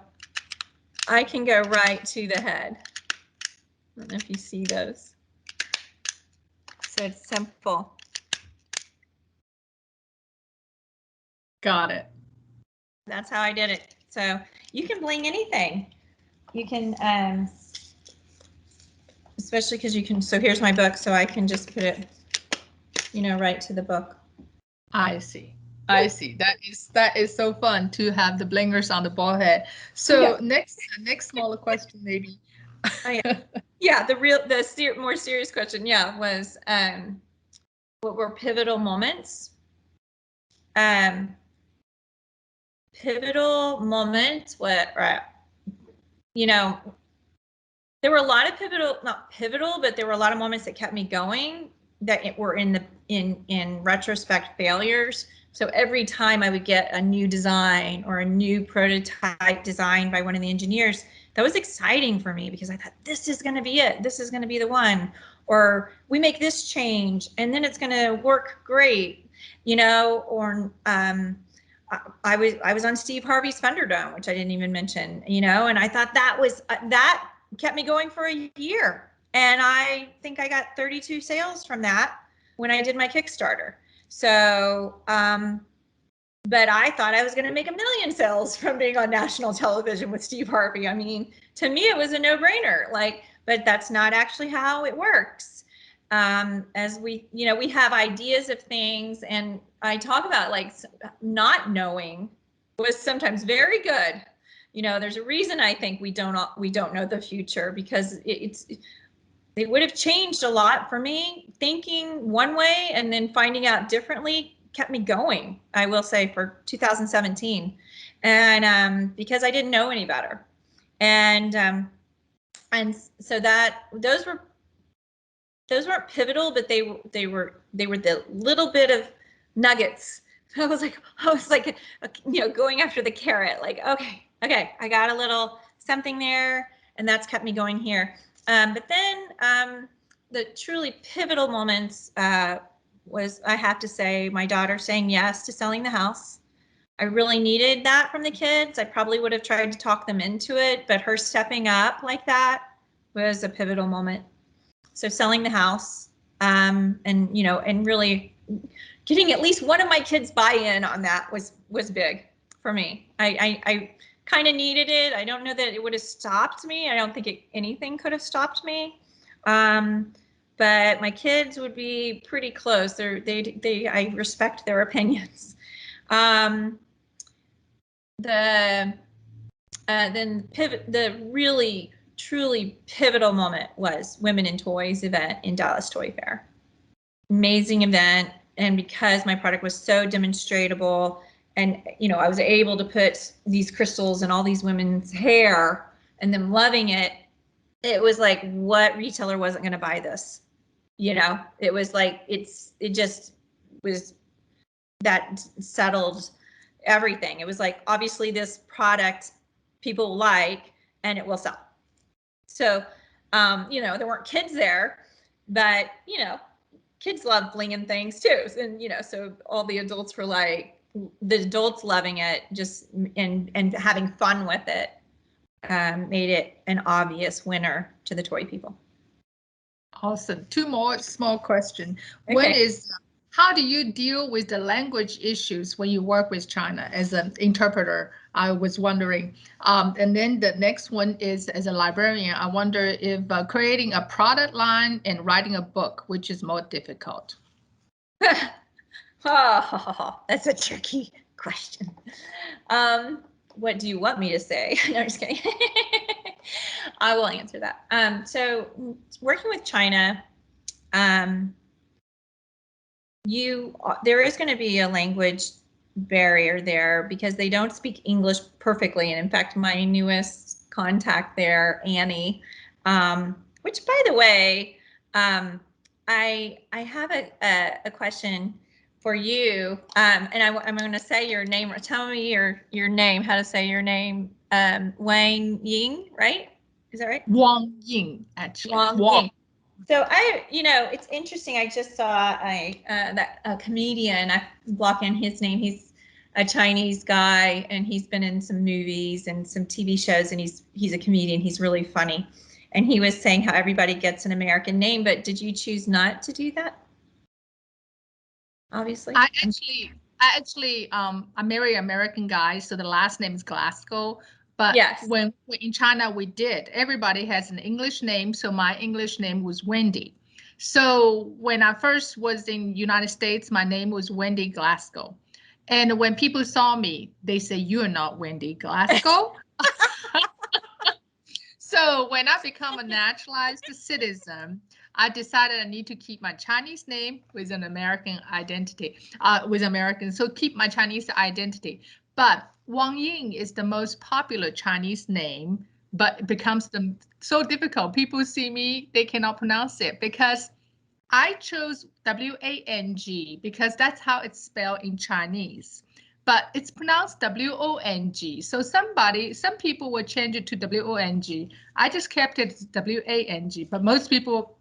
I can go right to the head. I don't know if you see those. So it's simple. Got it. That's how I did it. So you can bling anything. You can, especially because you can, so here's my book, so I can just put it, right to the book. I see. I see. That is so fun to have the blingers on the bald head. So Yeah. next smaller question maybe. Oh, yeah. The more serious question, was what were pivotal moments? Pivotal moments. There were a lot of not pivotal, but there were a lot of moments that kept me going that were in retrospect failures. So every time I would get a new design or a new prototype designed by one of the engineers, that was exciting for me because I thought, this is going to be it. This is going to be the one. Or we make this change and then it's going to work great, or I was on Steve Harvey's Thunderdome, which I didn't even mention, and I thought that kept me going for a year. And I think I got 32 sales from that when I did my Kickstarter. So, but I thought I was going to make 1 million sales from being on national television with Steve Harvey. I mean, to me, it was a no-brainer, but that's not actually how it works. As we have ideas of things, and I talk about not knowing was sometimes very good. There's a reason I think we don't know the future, because it would have changed a lot for me. Thinking one way and then finding out differently kept me going, I will say, for 2017. And because I didn't know any better. And so those weren't pivotal, but they were the little bit of nuggets. I was like, going after the carrot, okay, I got a little something there, and that's kept me going here. But then the truly pivotal moments was, I have to say, my daughter saying yes to selling the house. I really needed that from the kids. I probably would have tried to talk them into it, but her stepping up like that was a pivotal moment. So selling the house, and really getting at least one of my kids buy-in on that was big for me. I kind of needed it. I don't know that it would have stopped me. I don't think anything could have stopped me. but my kids would be pretty close. I respect their opinions. The really truly pivotal moment was Women in Toys event in Dallas Toy Fair. Amazing event, and because my product was so demonstratable, and I was able to put these crystals in all these women's hair and them loving it, it was like, what retailer wasn't going to buy this? It was like, it just was, that settled everything. It was like, obviously this product people like and it will sell. So, there weren't kids there, but, kids love blinging things too. And, so all the adults were like, the adults loving it, just, and having fun with it, made it an obvious winner to the toy people. Awesome. Two more small questions. Okay. One is, how do you deal with the language issues when you work with China as an interpreter? I was wondering. And then the next one is, as a librarian, I wonder if creating a product line and writing a book, which is more difficult? Oh, that's a tricky question. What do you want me to say? No, I'm just kidding. I will answer that. So working with China, there is going to be a language barrier there because they don't speak English perfectly. And in fact, my newest contact there, Annie, which by the way, I have a question for you, and I'm going to say your name. Tell me your name. How to say your name? Wang Ying, right? Is that right? Wang Ying, actually. Wang Ying. So it's interesting. I just saw a comedian. I block in his name. He's a Chinese guy, and he's been in some movies and some TV shows, and he's a comedian. He's really funny, and he was saying how everybody gets an American name, but did you choose not to do that? Obviously. I actually I marry an American guy, so the last name is Glasgow. But yes, when in China we did, everybody has an English name, so my English name was Wendy. So when I first was in United States, my name was Wendy Glasgow. And when people saw me, they say, "You're not Wendy Glasgow." So when I become a naturalized citizen, I decided I need to keep my Chinese name with an American identity, so keep my Chinese identity. But Wang Ying is the most popular Chinese name, but it becomes so difficult. People see me, they cannot pronounce it because I chose Wang because that's how it's spelled in Chinese. But it's pronounced Wong. So some people will change it to Wong. I just kept it Wang. But most people,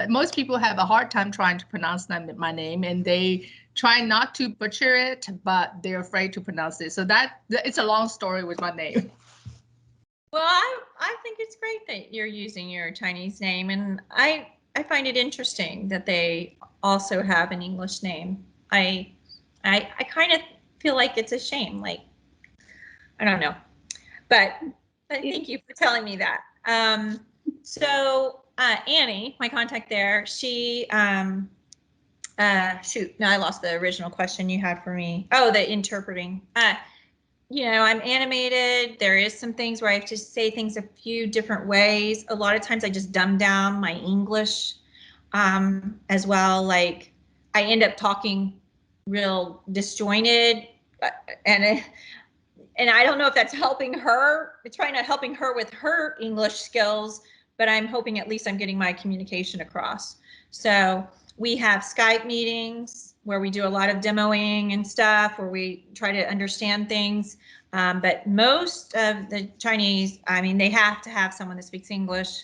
most people have a hard time trying to pronounce my name, and they try not to butcher it, but they're afraid to pronounce it. So it's a long story with my name. Well, I think it's great that you're using your Chinese name, and I find it interesting that they also have an English name. I kind of feel like it's a shame. Like, I don't know, but thank you for telling me that. So Annie, my contact there, she shoot, now I lost the original question you had for me. Oh, the interpreting. I'm animated. There is some things where I have to say things a few different ways. A lot of times I just dumb down my English as well. Like I end up talking real disjointed, and I don't know if that's helping her. It's probably not helping her with her English skills, but I'm hoping at least I'm getting my communication across. So we have Skype meetings where we do a lot of demoing and stuff, where we try to understand things. But most of the Chinese, I mean, they have to have someone that speaks English.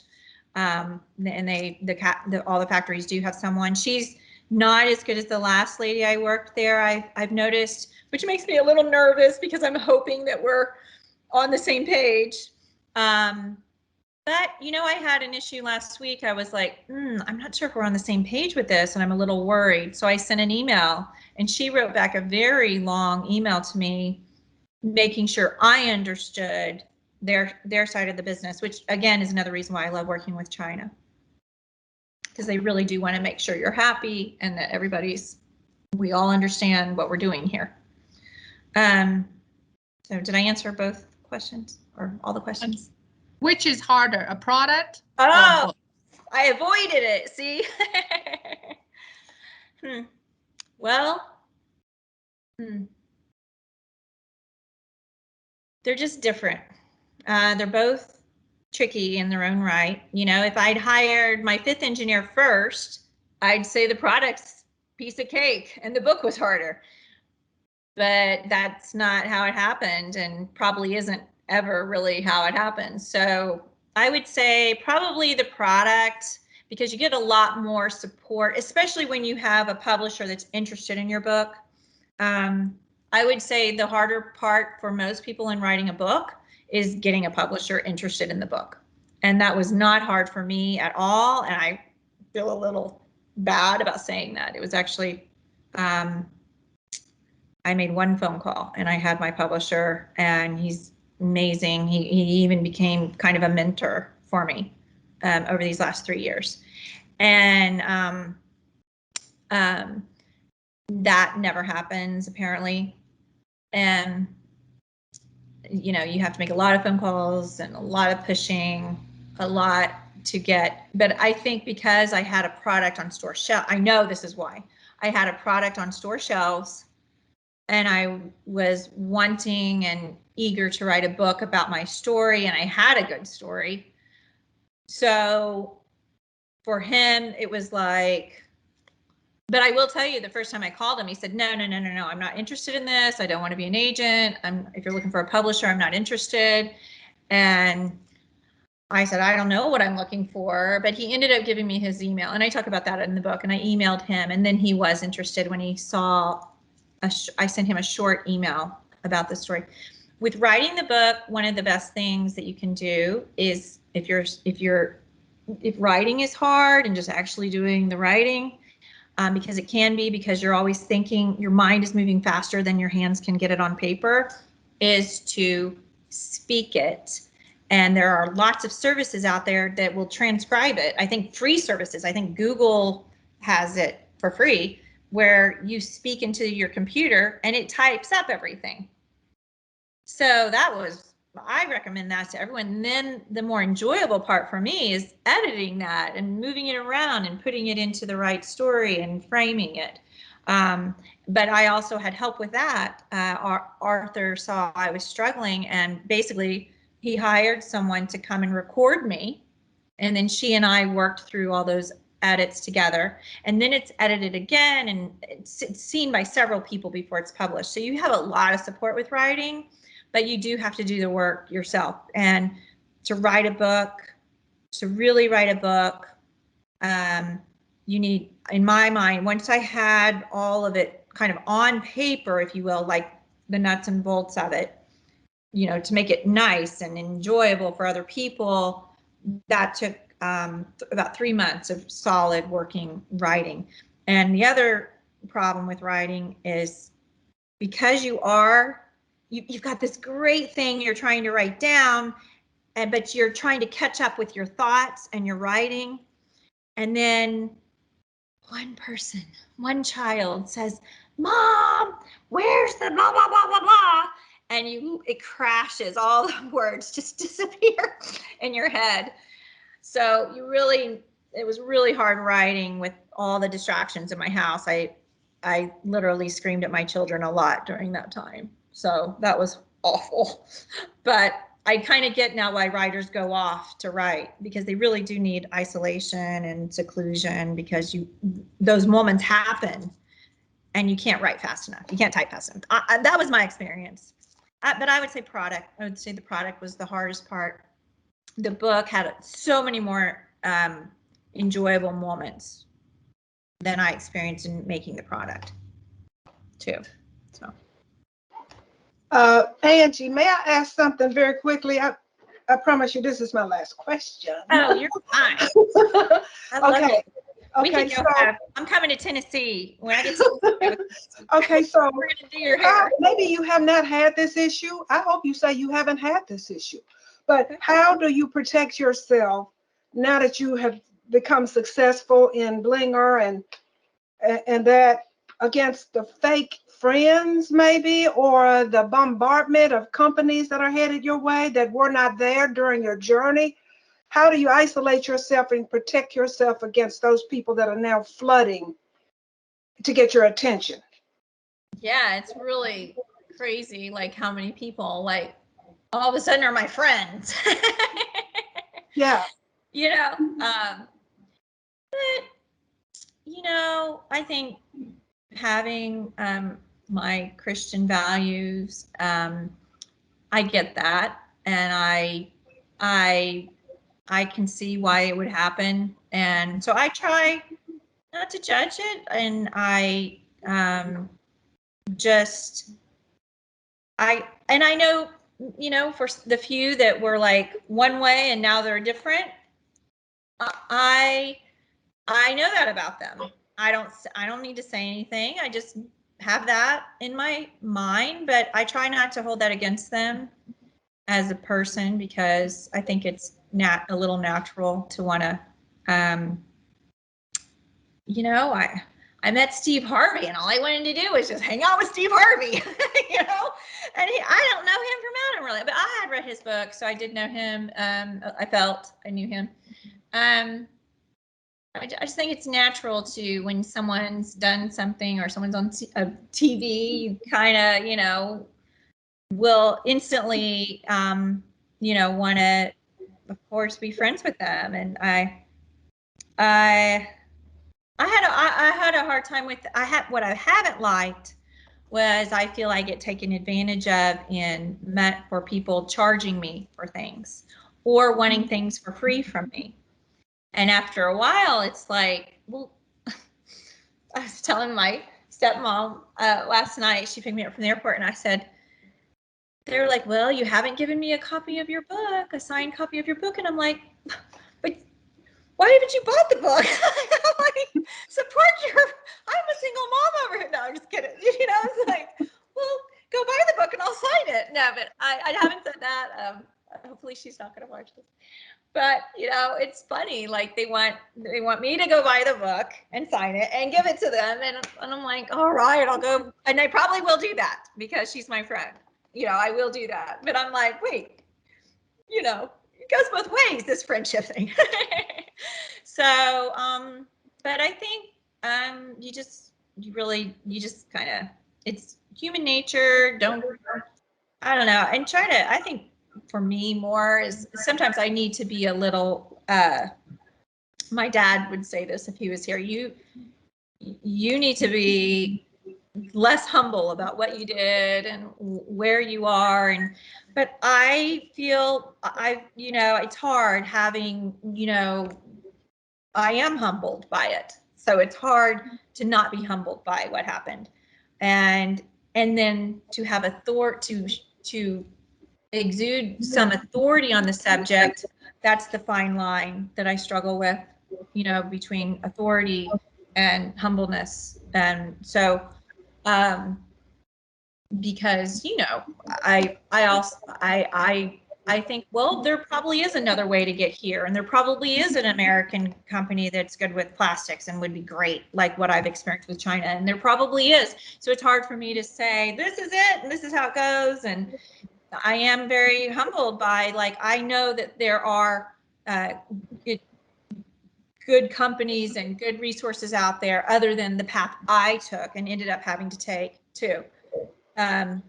And all the factories do have someone. She's not as good as the last lady I worked there, I've noticed, which makes me a little nervous because I'm hoping that we're on the same page. But, I had an issue last week. I was like, I'm not sure if we're on the same page with this, and I'm a little worried. So I sent an email, and she wrote back a very long email to me, making sure I understood their side of the business, which, again, is another reason why I love working with China. because they really do want to make sure you're happy and that we all understand what we're doing here. So did I answer both questions or all the questions? Which is harder, a product or a Oh, book? I avoided it. See? Well, they're just different. They're both tricky in their own right. You know, if I'd hired my 5th engineer first, I'd say the product's piece of cake and the book was harder. But that's not how it happened, and probably isn't ever really how it happens. So I would say probably the product, because you get a lot more support, especially when you have a publisher that's interested in your book. I would say the harder part for most people in writing a book is getting a publisher interested in the book. And that was not hard for me at all. And I feel a little bad about saying that. It was actually, I made one phone call and I had my publisher, and he's amazing. He even became kind of a mentor for me over these last 3 years. And that never happens apparently. And, you know, you have to make a lot of phone calls and a lot of pushing, a lot to get, but I think because I had a product on store shelf, I know this is why. I had a product on store shelves, and I was wanting and eager to write a book about my story, and I had a good story. So for him, it was like, but I will tell you, the first time I called him, he said, no, I'm not interested in this. I don't want to be an agent. If you're looking for a publisher, I'm not interested. And I said, I don't know what I'm looking for, but he ended up giving me his email, and I talk about that in the book, and I emailed him, and then he was interested when he saw, I sent him a short email about the story. With writing the book, one of the best things that you can do is if writing is hard and just actually doing the writing, because it can be, because you're always thinking, your mind is moving faster than your hands can get it on paper, is to speak it. And there are lots of services out there that will transcribe it. I think free services, I think Google has it for free, where you speak into your computer and it types up everything. So I recommend that to everyone. And then the more enjoyable part for me is editing that and moving it around and putting it into the right story and framing it. But I also had help with that. Arthur saw I was struggling, and basically he hired someone to come and record me. And then she and I worked through all those edits together, and then it's edited again, and it's seen by several people before it's published. So you have a lot of support with writing, but you do have to do the work yourself. And to write a book, to really write a book, you need, in my mind, once I had all of it kind of on paper, if you will, like the nuts and bolts of it, you know, to make it nice and enjoyable for other people, that took about 3 months of solid working writing. And the other problem with writing is, because you've got this great thing you're trying to write down, but you're trying to catch up with your thoughts and your writing. And then one child says, Mom, where's the blah, blah, blah, blah, blah? And it crashes, all the words just disappear in your head. So it was really hard writing with all the distractions in my house. I literally screamed at my children a lot during that time. So that was awful. But I kind of get now why writers go off to write, because they really do need isolation and seclusion, because those moments happen and you can't write fast enough. You can't type fast enough. That was my experience. But I would say product. I would say the product was the hardest part. The book had so many more enjoyable moments than I experienced in making the product too. So. Angie, may I ask something very quickly? I promise you this is my last question. Oh, you're fine. I love Okay. it. Okay, so I'm coming to Tennessee when I get to. Okay, so we're gonna do your hair. maybe you have not had this issue. I hope you say you haven't had this issue. But how do you protect yourself now that you have become successful in Blinger and that against the fake friends maybe, or the bombardment of companies that are headed your way that were not there during your journey? How do you isolate yourself and protect yourself against those people that are now flooding to get your attention? Yeah, it's really crazy, like how many people like all of a sudden are my friends. Yeah. You know, but you know, I think having my Christian values, I get that, and I can see why it would happen, and so I try not to judge it, and I just I know, you know, for the few that were like one way and now they're different, I know that about them. I don't need to say anything. I just have that in my mind, but I try not to hold that against them as a person, because I think it's a little natural to want to, you know, I met Steve Harvey, and all I wanted to do was just hang out with Steve Harvey, you know, and I don't know him from Adam really, but I had read his book, so I did know him. I felt I knew him. I just think it's natural to, when someone's done something or someone's on TV, you kind of, you know, will instantly, you know, want to, of course, be friends with them. And I had a hard time with, what I haven't liked was I feel I get taken advantage of for people charging me for things or wanting things for free from me. And after a while, it's like, well, I was telling my stepmom last night, she picked me up from the airport, and I said, they're like, well, you haven't given me a copy of your book, a signed copy of your book. And I'm like, but why haven't you bought the book? I'm like, support I'm a single mom over here. No, I'm just kidding. You know, it's like, well, go buy the book and I'll sign it. No, but I haven't said that. Hopefully she's not going to watch this. But, you know, it's funny. Like they want me to go buy the book and sign it and give it to them. And I'm like, all right, I'll go. And I probably will do that because she's my friend. You know, I will do that. But I'm like, wait, you know, it goes both ways, this friendship thing. So, but I think you just kind of, it's human nature. I don't know. And I think for me more is sometimes I need to be a little, my dad would say this if he was here, you need to be less humble about what you did and where you are. But I feel you know, it's hard having, you know, I am humbled by it. So it's hard to not be humbled by what happened. And then to have to exude some authority on the subject, that's the fine line that I struggle with, you know, between authority and humbleness. And so, because, you know, I think, well, there probably is another way to get here, and there probably is an American company that's good with plastics and would be great, like what I've experienced with China, and there probably is. So it's hard for me to say, this is it, and this is how it goes. And I am very humbled by, like, I know that there are good companies and good resources out there other than the path I took and ended up having to take too. But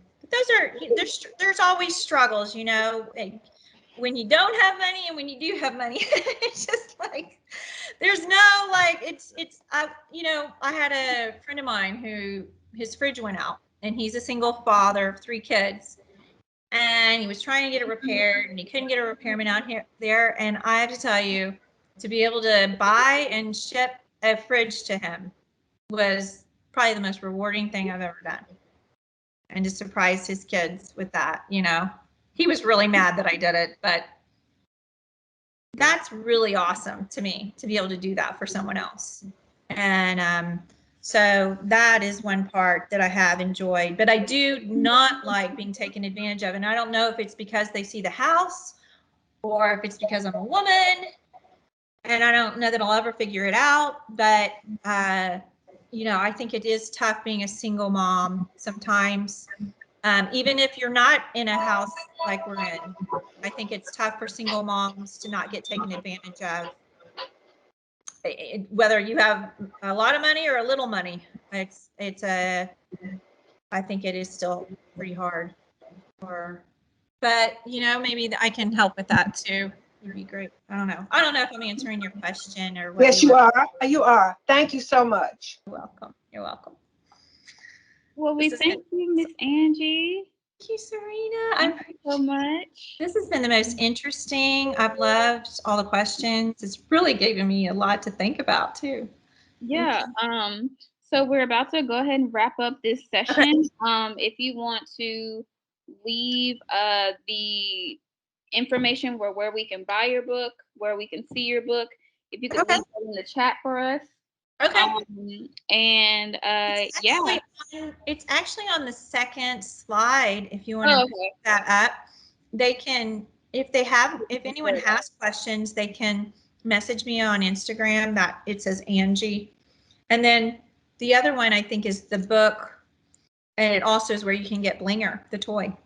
there's always struggles, you know, when you don't have money and when you do have money. It's just like, there's no, like, you know, I had a friend of mine who his fridge went out, and he's a single father of 3 kids, and he was trying to get it repaired, and he couldn't get a repairman out there. And I have to tell you, to be able to buy and ship a fridge to him was probably the most rewarding thing I've ever done. And to surprise his kids with that, you know, he was really mad that I did it, but that's really awesome to me, to be able to do that for someone else. And so that is one part that I have enjoyed, but I do not like being taken advantage of. And I don't know if it's because they see the house or if it's because I'm a woman. and I don't know that I'll ever figure it out, but you know, I think it is tough being a single mom sometimes. Even if you're not in a house like we're in, I think it's tough for single moms to not get taken advantage of. Whether you have a lot of money or a little money, I think it is still pretty hard. But you know, maybe I can help with that too. Would be great. I don't know. I don't know if I'm answering your question or what. Yes, you are. You are. Thank you so much. You're welcome. You're welcome. Well, we thank you, Miss Angie. Thank you, Serena. Thank you so much. This has been the most interesting. I've loved all the questions. It's really given me a lot to think about too. Yeah. So we're about to go ahead and wrap up this session. If you want to leave the information where we can buy your book, where we can see your book, if you could leave that in the chat for us. Okay. Yeah. It's actually on the second slide. If you want to pick that up, they can, if anyone has questions, they can message me on Instagram. That it says Angie. And then the other one I think is the book, and it also is where you can get Blinger, the toy.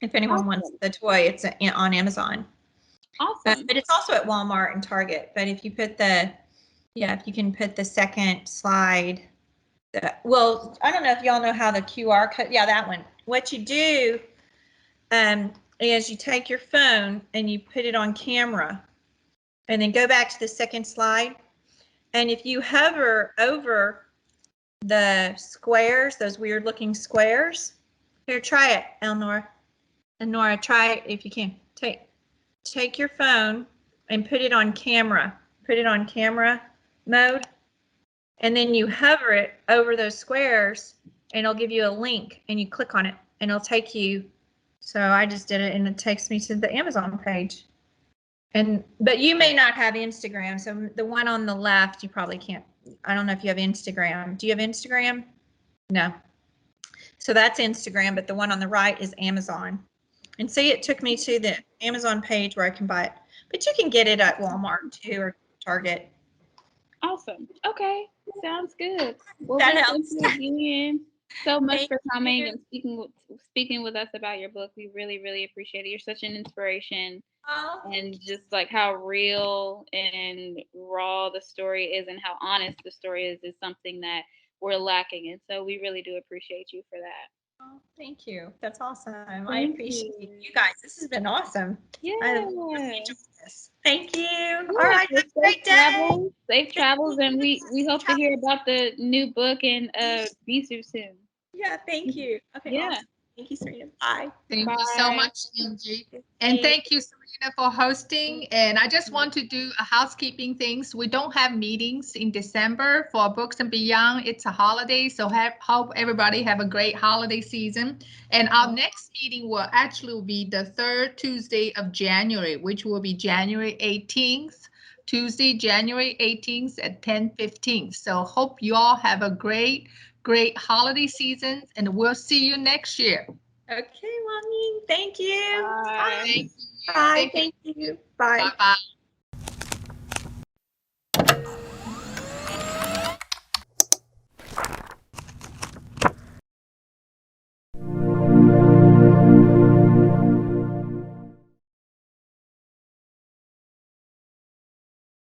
If anyone wants the toy, it's on Amazon. Awesome. But it's also at Walmart and Target. But if you put if you can put the second slide, well, I don't know if y'all know how the QR code, that one. What you do is you take your phone and you put it on camera and then go back to the second slide. And if you hover over the squares, those weird looking squares, here, try it, Elnora. And Nora, try it if you can. Take your phone and put it on camera. Put it on camera mode. And then you hover it over those squares and it'll give you a link and you click on it and it'll take you. So I just did it and it takes me to the Amazon page. But you may not have Instagram. So the one on the left, you probably can't. I don't know if you have Instagram. Do you have Instagram? No. So that's Instagram, but the one on the right is Amazon. And see, it took me to the Amazon page where I can buy it. But you can get it at Walmart too or Target. Awesome. Okay. Sounds good. Well, That thank you again so much for coming and speaking with us about your book. We really, really appreciate it. You're such an inspiration. And just like how real and raw the story is and how honest the story is something that we're lacking. And so we really do appreciate you for that. Oh, thank you. That's awesome. I appreciate you guys. This has been awesome. Yeah. I really enjoyed this. Thank you. All right. Have a great day. Safe travels. And we hope to hear about the new book and be soon. Yeah. Thank you. Okay. Yeah. Awesome. Thank you, Serena. Bye. Thank you so much, Angie. And thank you, Serena, for hosting. And I just want to do a housekeeping things. We don't have meetings in December for Books and Beyond. It's a holiday, so hope everybody have a great holiday season. And our next meeting will actually be the third Tuesday of January, which will be January 18th. Tuesday, January 18th at 10:15. So hope you all have a great holiday season, and we'll see you next year. Okay, Mommy. Thank you. Bye. Bye. Thank you. Bye. Bye-bye.